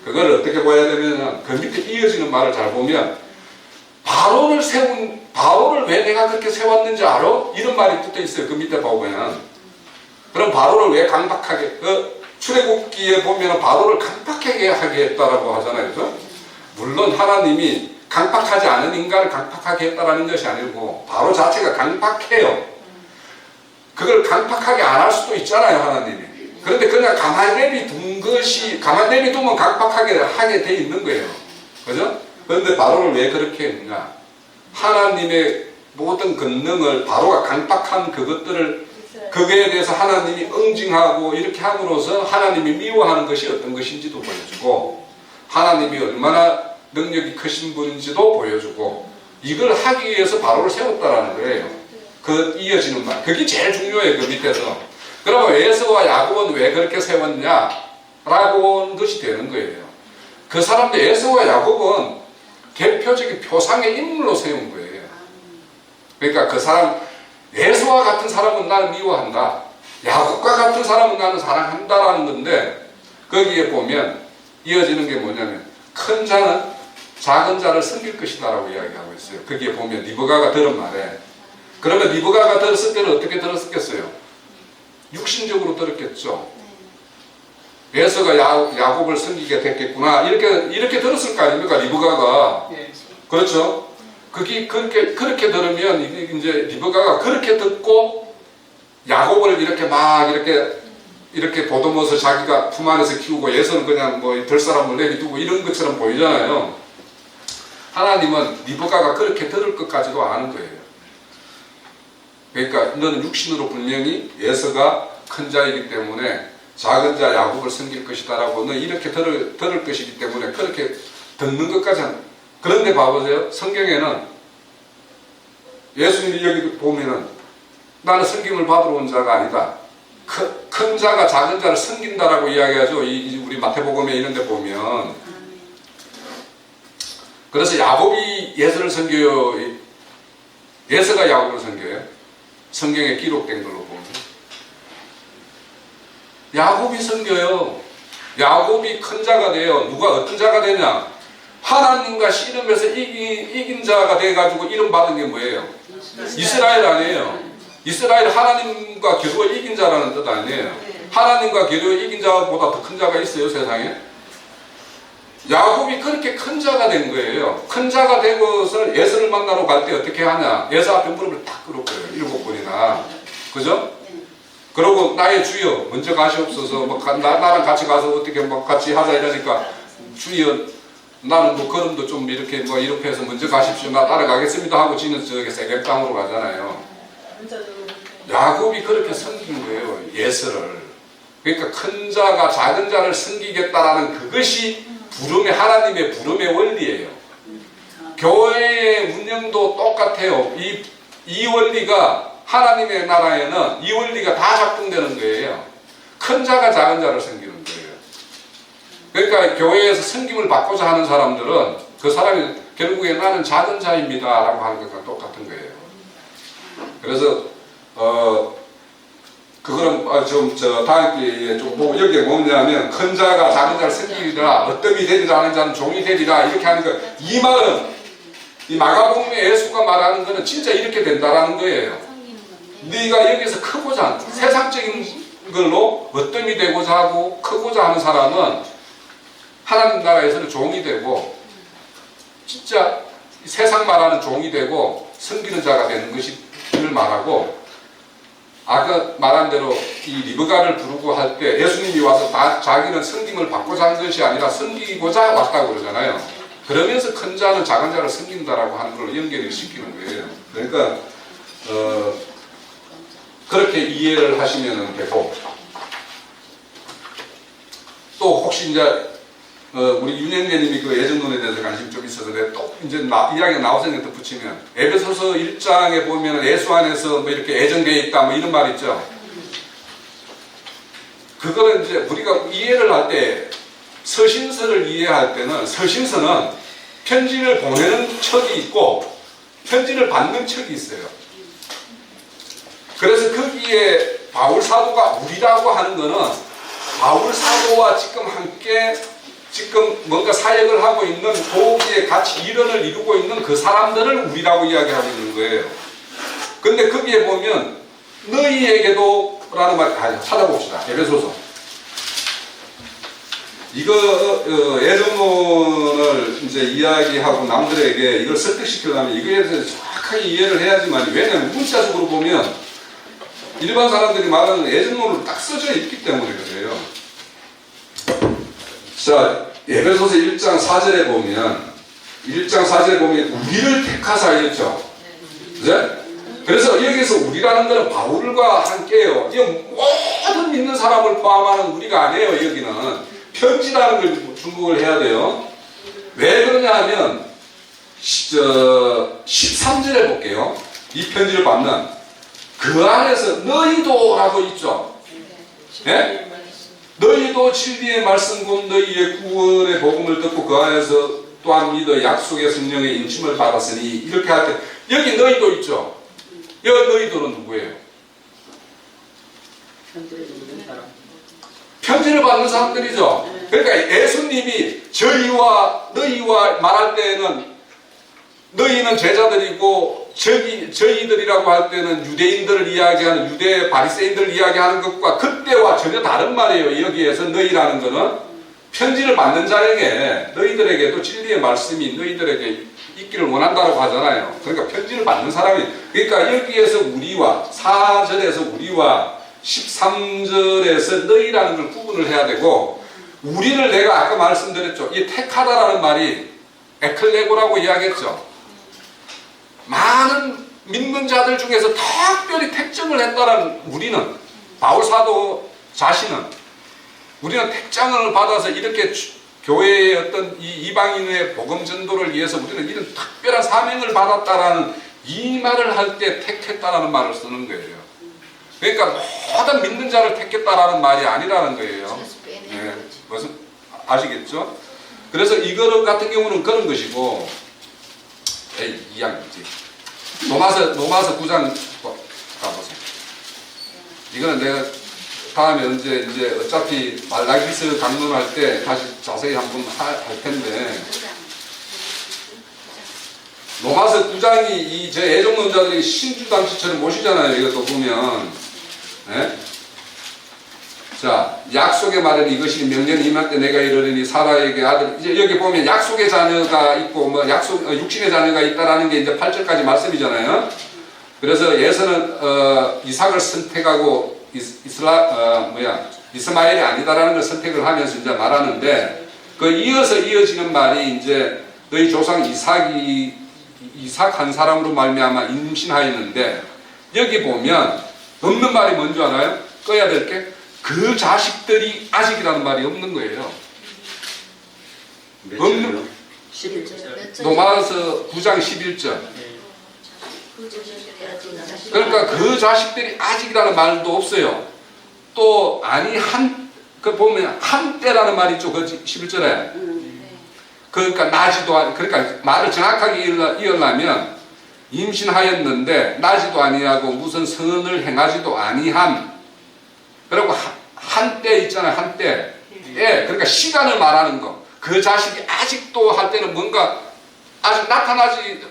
그걸 어떻게 봐야 되면 그 밑에 이어지는 말을 잘 보면 바로를 왜 내가 그렇게 세웠는지 알아? 이런 말이 붙어 있어요. 그 밑에 보면. 그럼 바로를 왜 강박하게, 출애굽기에 보면 바로를 강박하게 하게 했다라고 하잖아요. 그죠? 물론 하나님이 강박하지 않은 인간을 강박하게 했다라는 것이 아니고 바로 자체가 강박해요. 그걸 강박하게 안 할 수도 있잖아요, 하나님이. 그런데 그냥 가만히 내비두면 강박하게 하게 돼 있는 거예요. 그죠? 그런데 바로를 왜 그렇게 했느냐? 하나님의 모든 권능을 바로가 강박한 그것들을 그거에 대해서 하나님이 응징하고 이렇게 함으로써 하나님이 미워하는 것이 어떤 것인지도 보여주고, 하나님이 얼마나 능력이 크신 분인지도 보여주고, 이걸 하기 위해서 바로를 세웠다라는 거예요. 그 이어지는 말. 그게 제일 중요해요. 그 밑에서. 그러면 에서와 야곱은 왜 그렇게 세웠냐? 라고 하는 것이 되는 거예요. 그 사람들 에서와 야곱은 대표적인 표상의 인물로 세운 거예요. 그러니까 그 사람, 에서와 같은 사람은 나를 미워한다. 야곱과 같은 사람은 나는 사랑한다라는 건데, 거기에 보면 이어지는 게 뭐냐면 큰 자는 작은 자를 섬길 것이다 라고 이야기하고 있어요. 거기에 보면 리브가가 들은 말에, 그러면 리브가가 들었을 때는 어떻게 들었겠어요? 육신적으로 들었겠죠. 에서가 야곱을 섬기게 됐겠구나, 이렇게 들었을 거 아닙니까, 리브가가. 그렇죠? 그게 그렇게 들으면 이제 리브가가 그렇게 듣고 야곱을 이렇게 보듬어서 자기가 품 안에서 키우고, 에서는 그냥 될 사람을 내비두고 이런 것처럼 보이잖아요. 하나님은 리브가가 그렇게 들을 것까지도 아는 거예요. 그러니까 너는 육신으로 분명히 에서가 큰 자이기 때문에 작은 자 야곱을 섬길 것이다 라고, 너 이렇게 들을 것이기 때문에 그렇게 듣는 것까지는. 그런데 봐보세요. 성경에는 예수님이 여기 보면은 나는 섬김을 받으러 온 자가 아니다, 큰 자가 작은 자를 섬긴다라고 이야기하죠. 우리 마태복음에 이런 데 보면. 그래서 야곱이 예서를 섬겨요? 예서가 야곱을 섬겨요? 성경에 기록된 걸로 보면 야곱이 섬겨요. 야곱이 큰 자가 돼요. 누가 어떤 자가 되냐? 하나님과 씨름해서 이긴 자가 돼가지고 이름 받은 게 뭐예요? 이스라엘 아니에요. 이스라엘 하나님과 겨루어 이긴 자라는 뜻 아니에요. 하나님과 겨루어 이긴 자보다 더 큰 자가 있어요, 세상에? 야곱이 그렇게 큰 자가 된 거예요. 큰 자가 된 것을 에서를 만나러 갈 때 어떻게 하냐? 에서 앞에 무릎을 탁 꿇었고요. 7번이나. 그죠? 그러고 나의 주여 먼저 가시옵소서, 나랑 같이 가서 어떻게 같이 하자 이러니까, 주여 나는 걸음도 좀 이렇게 해서 먼저 가십시오, 나 따라가겠습니다 하고 지는 저기 세겜 땅으로 가잖아요. 야곱이 그렇게 섬긴 거예요, 예서를. 그러니까 큰 자가 작은 자를 섬기겠다라는 그것이 하나님의 부름의 원리예요. 교회의 운영도 똑같아요. 이 원리가 하나님의 나라에는 이 원리가 다 작동되는 거예요. 큰 자가 작은 자를 섬기는 거예요. 그러니까 교회에서 섬김을 받고자 하는 사람들은 그 사람이 결국에 나는 작은 자입니다 라고 하는 것과 똑같은 거예요. 그래서 그거는 좀 다음 기회에 좀 뭐 여기에 뭐냐면 큰 자가 작은 자를 섬기리라 어뜸이 되리라 하는 자는 종이 되리라 이렇게 하는 거 이 말은 이 마가복음의 예수가 말하는 거는 진짜 이렇게 된다라는 거예요. 네가 여기서 크고자 하는 세상적인 걸로 어뜸이 되고자 하고 크고자 하는 사람은 하나님 나라에서는 종이 되고 진짜 세상 말하는 종이 되고 섬기는 자가 되는 것을 말하고 아까 말한 대로 이 리브가를 부르고 할 때 예수님이 와서 자기는 섬김을 받고자 한 것이 아니라 섬기고자 왔다고 그러잖아요. 그러면서 큰 자는 작은 자를 섬긴다라고 하는 걸 연결을 시키는 거예요. 그러니까 그렇게 이해를 하시면 되고 또 혹시 이제 우리 윤영재님이 그 애정론에 대해서 관심이 좀 있어서 내가 또 이제 이야기가 나오서부터 붙이면 에베소서 1장에 보면 예수 안에서 뭐 이렇게 애정되어 있다 뭐 이런 말 있죠. 그거는 이제 우리가 이해를 할 때 서신서를 이해할 때는 서신서는 편지를 보내는 척이 있고 편지를 받는 척이 있어요. 그래서 거기에 바울 사도가 우리라고 하는 거는 바울 사도와 지금 함께 지금 뭔가 사역을 하고 있는 거기에 같이 일원을 이루고 있는 그 사람들을 우리라고 이야기하고 있는 거예요. 근데 거기에 보면 너희에게도 라는 말 찾아봅시다. 에베소서. 이거 애정론을 이제 이야기하고 남들에게 이걸 설득시키려면 이거에 대해서 정확하게 이해를 해야지만 왜냐면 문자적으로 보면 일반 사람들이 말하는 애정론으로 딱 써져 있기 때문에 그래요. 자, 에베소서 1장 4절에 보면 우리를 택하사 이랬죠. 그죠? 그래서 여기서 우리라는 것은 바울과 함께요. 이 모든 믿는 사람을 포함하는 우리가 아니에요. 여기는 편지라는 걸 중국을 해야 돼요. 왜 그러냐 하면 13절에 볼게요. 이 편지를 받는 그 안에서 너희도 라고 있죠. 네? 너희도 진리의 말씀 곧 너희의 구원의 복음을 듣고 그 안에서 또한 믿어 약속의 성령의 인침을 받았으니 이렇게 할 때 여기 너희도 있죠. 여기 너희들은 누구예요? 편지를 받는 사람들이죠. 그러니까 예수님이 저희와 너희와 말할 때는 너희는 제자들이고 저희들이라고 할 때는 유대인들을 이야기하는 유대 바리새인들을 이야기하는 것과 그때와 전혀 다른 말이에요. 여기에서 너희라는 것은 편지를 받는 자에게 너희들에게도 진리의 말씀이 너희들에게 있기를 원한다고 하잖아요. 그러니까 편지를 받는 사람이 그러니까 여기에서 우리와 4절에서 우리와 13절에서 너희라는 걸 구분을 해야 되고 우리를 내가 아까 말씀드렸죠. 이 택하다라는 말이 에클레고라고 이야기했죠. 많은 믿는 자들 중에서 특별히 택정을 했다는 우리는 바울 사도 자신은 우리는 택장을 받아서 이렇게 교회의 어떤 이 이방인의 복음 전도를 위해서 우리는 이런 특별한 사명을 받았다라는 이 말을 할 때 택했다라는 말을 쓰는 거예요. 그러니까 모든 믿는 자를 택했다라는 말이 아니라는 거예요. 네, 무슨 아시겠죠? 그래서 이거 같은 경우는 그런 것이고 이야기지. 로마서 9장 가보세요. 이거는 내가 다음에 언제 이제 어차피 말라기서 강론할 때 다시 자세히 한번 할 텐데 로마서 9장이 이 제 애정론자들이 신주당시처럼 모시잖아요. 이것도 보면 네? 자 약속의 말은 이것이 명령이 임할 때 내가 이르리니 사라에게 아들 이제 여기 보면 약속의 자녀가 있고 뭐 약속 육신의 자녀가 있다라는 게 이제 8절까지 말씀이잖아요. 그래서 예서는 이삭을 선택하고 이스마엘이 아니다라는 걸 선택을 하면서 이제 말하는데 그 이어서 이어지는 말이 이제 너희 조상 이삭 한 사람으로 말미암아 임신하였는데 여기 보면 없는 말이 뭔지 알아요? 꺼야 될 게 그 자식들이 아직이라는 말이 없는 거예요. 없는 11절. 로마서 9장 11절. 그러니까 그 자식들이 아직이라는 말도 없어요. 또 아니 그 보면 한때라는 말이 있죠. 그 11절에. 그러니까 나지도 그러니까 말을 정확하게 이으려면 임신하였는데 나지도 아니하고 무슨 선을 행하지도 아니함. 그리고 한때 있잖아요. 한때. 예, 그러니까 시간을 말하는 거. 그 자식이 아직도 할 때는 뭔가 아직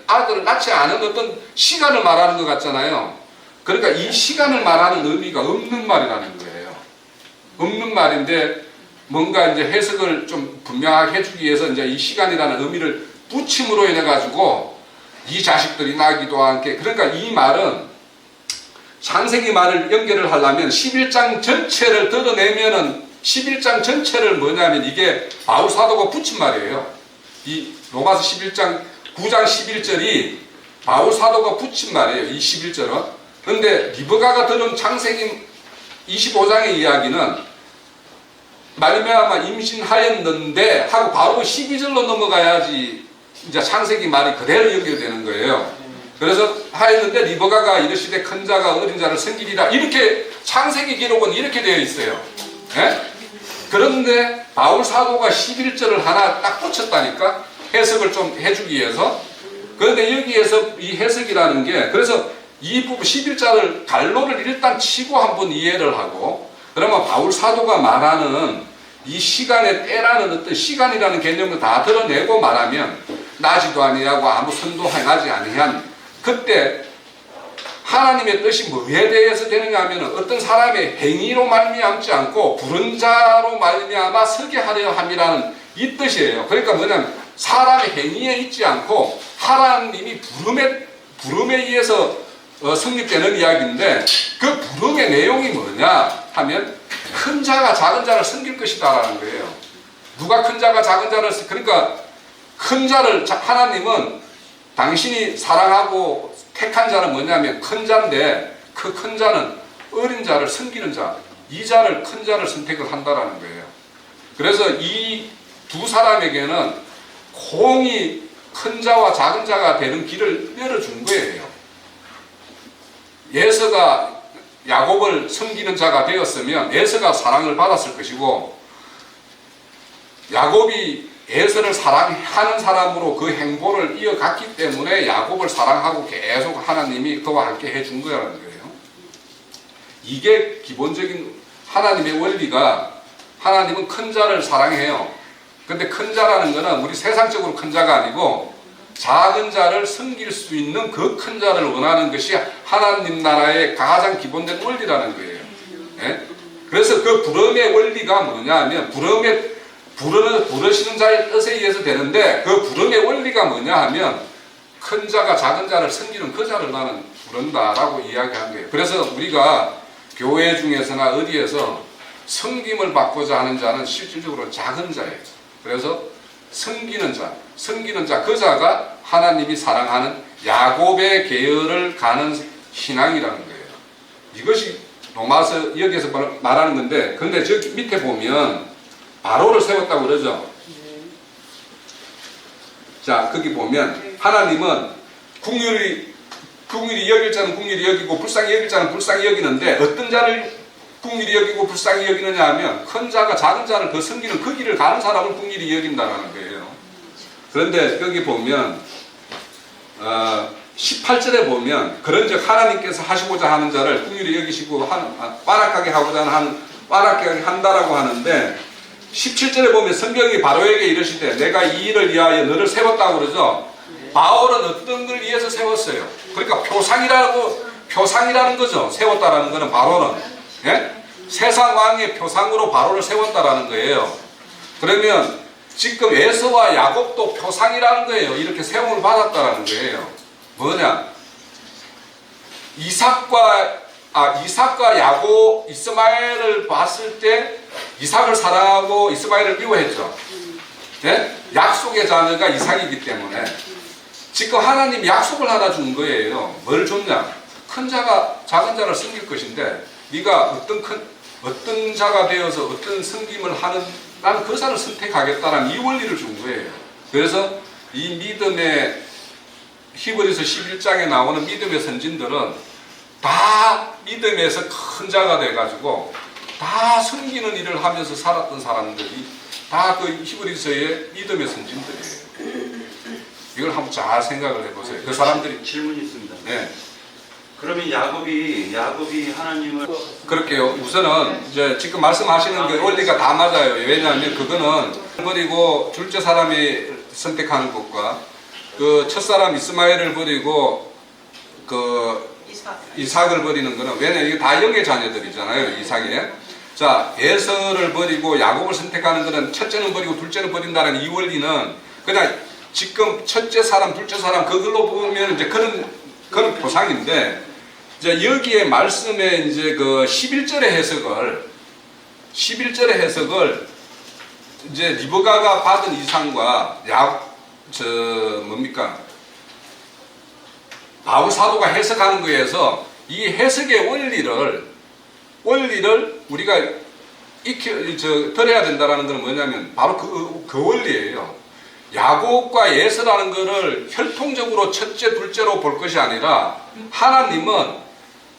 아들을 낳지 않은 어떤 시간을 말하는 것 같잖아요. 그러니까 이 시간을 말하는 의미가 없는 말이라는 거예요. 없는 말인데 뭔가 이제 해석을 좀 분명하게 해주기 위해서 이제 이 시간이라는 의미를 붙임으로 인해 가지고 이 자식들이 나기도 않게 그러니까 이 말은 창세기 말을 연결을 하려면 11장 전체를 뜯어내면은 11장 전체를 뭐냐면 이게 바울 사도가 붙인 말이에요. 이 로마서 9장 11절이 바울 사도가 붙인 말이에요. 이 11절은. 그런데 리브가가 들은 창세기 25장의 이야기는 말미암아 임신하였는데 하고 바로 12절로 넘어가야지 이제 창세기 말이 그대로 연결되는 거예요. 그래서 하였는데 리브가가 이르시되 큰 자가 어린 자를 섬기리라 이렇게 창세기 기록은 이렇게 되어 있어요. 예? 그런데 바울 사도가 11절을 하나 딱 붙였다니까 해석을 좀 해주기 위해서. 그런데 여기에서 이 해석이라는 게 그래서 이 부분 11절을 갈로를 일단 치고 한번 이해를 하고 그러면 바울 사도가 말하는 이 시간의 때라는 어떤 시간이라는 개념을 다 드러내고 말하면 나지도 아니하고 아무 선도 행하지 아니한 그때 하나님의 뜻이 뭐에 대해서 되느냐 하면 어떤 사람의 행위로 말미암지 않고 부른 자로 말미암아 서게 하려 함이라는 이 뜻이에요. 그러니까 뭐냐면 사람의 행위에 있지 않고 하나님이 부름에 의해서 성립되는 이야기인데 그 부름의 내용이 뭐냐 하면 큰 자가 작은 자를 섬길 것이다라는 거예요. 누가 큰 자가 작은 자를 그러니까 큰 자를 하나님은 당신이 사랑하고 택한 자는 뭐냐면 큰 자인데 그 큰 자는 어린 자를 섬기는 자, 이 자를 큰 자를 선택을 한다라는 거예요. 그래서 이 두 사람에게는 공이 큰 자와 작은 자가 되는 길을 열어준 거예요. 에서가 야곱을 섬기는 자가 되었으면 에서가 사랑을 받았을 것이고 야곱이 에서를 사랑하는 사람으로 그 행보를 이어갔기 때문에 야곱을 사랑하고 계속 하나님이 그와 함께 해준 거라는 거예요. 이게 기본적인 하나님의 원리가 하나님은 큰 자를 사랑해요. 근데 큰 자라는 거는 우리 세상적으로 큰 자가 아니고 작은 자를 섬길 수 있는 그 큰 자를 원하는 것이 하나님 나라의 가장 기본된 원리라는 거예요. 네? 그래서 그 부름의 원리가 뭐냐 하면 부르시는 자의 뜻에 의해서 되는데 그 부름의 원리가 뭐냐 하면 큰 자가 작은 자를 섬기는 그 자를 나는 부른다라고 이야기한 거예요. 그래서 우리가 교회 중에서나 어디에서 섬김을 받고자 하는 자는 실질적으로 작은 자예요. 그래서 섬기는 자, 그 자가 하나님이 사랑하는 야곱의 계열을 가는 신앙이라는 거예요. 이것이 로마서 여기에서 말하는 건데, 근데 저기 밑에 보면 바로를 세웠다고 그러죠. 자, 거기 보면 하나님은 긍휼히 여길 자는 긍휼히 여기고 불쌍히 여길 자는 불쌍히 여기는데 어떤 자를 긍휼히 여기고 불쌍히 여기느냐 하면 큰 자가 작은 자를 그 섬기는 그 길을 가는 사람을 긍휼히 여긴다는 거예요. 그런데 여기 보면 18절에 보면 그런즉 하나님께서 하시고자 하는 자를 긍휼히 여기시고 완악하게 하고자 하는 완악하게 한다라고 하는데 17절에 보면 성경이 바로에게 이르시되 내가 이 일을 위하여 너를 세웠다고 그러죠. 바울은 어떤 걸 위해서 세웠어요? 그러니까 표상이라는 거죠. 세웠다라는 거는 바로는 예? 세상 왕의 표상으로 바로를 세웠다라는 거예요. 그러면 지금 에서와 야곱도 표상이라는 거예요. 이렇게 세움을 받았다라는 거예요. 뭐냐? 이삭과 야곱, 이스마엘을 봤을 때 이삭을 사랑하고 이스마엘을 미워했죠. 네? 약속의 자녀가 이삭이기 때문에 지금 하나님 약속을 하나 준 거예요. 뭘 줬냐? 큰 자가 작은 자를 섬길 것인데 네가 어떤 자가 되어서 어떤 섬김을 하는 나는 그 자를 선택하겠다는 이 원리를 준 거예요. 그래서 이 믿음의 히브리서 11장에 나오는 믿음의 선진들은 다 믿음에서 큰 자가 돼가지고 다 섬기는 일을 하면서 살았던 사람들이 다 그 히브리서의 믿음의 선진들이에요. 이걸 한번 잘 생각을 해보세요. 그 사람들이 질문이 있습니다. 네. 그러면 야곱이 하나님을 그렇게요. 우선은 이제 지금 말씀하시는 그 원리가 다 맞아요. 왜냐하면 그거는 버리고 둘째 사람이 선택하는 것과 그 첫사람 이스마엘을 버리고 그 이삭을 버리는 거는 왜냐면 이게 다 영의 자녀들이잖아요. 이삭에. 자, 에서를 버리고 야곱을 선택하는 거는 첫째는 버리고 둘째는 버린다는 이 원리는 그냥 지금 첫째 사람, 둘째 사람 그걸로 보면 이제 그런 보상인데 이제 여기에 말씀에 이제 그 11절의 해석을 이제 리브가가 받은 이상과 바울 사도가 해석하는 거에서 이 해석의 원리를 우리가 들어야 된다는 것은 뭐냐면 바로 그 원리예요. 야곱과 에서라는 것을 혈통적으로 첫째, 둘째로 볼 것이 아니라 하나님은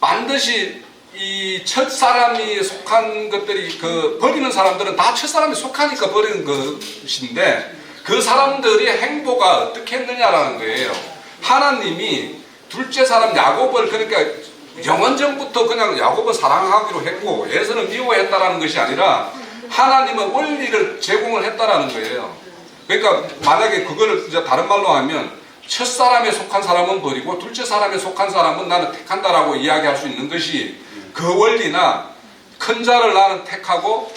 반드시 이 첫사람이 속한 것들이 그 버리는 사람들은 다 첫사람이 속하니까 버리는 것인데 그 사람들의 행보가 어떻게 했느냐라는 거예요. 하나님이 둘째 사람 야곱을 그러니까 영원전부터 그냥 야곱을 사랑하기로 했고 에서는 미워했다라는 것이 아니라 하나님은 원리를 제공을 했다라는 거예요. 그러니까 만약에 그거를 이제 다른 말로 하면 첫사람에 속한 사람은 버리고 둘째 사람에 속한 사람은 나는 택한다라고 이야기할 수 있는 것이 그 원리나 큰 자를 나는 택하고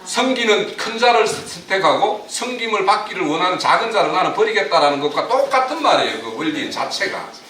섬기는 큰 자를 선택하고 섬김을 받기를 원하는 작은 자를 나는 버리겠다라는 것과 똑같은 말이에요. 그 원리 자체가.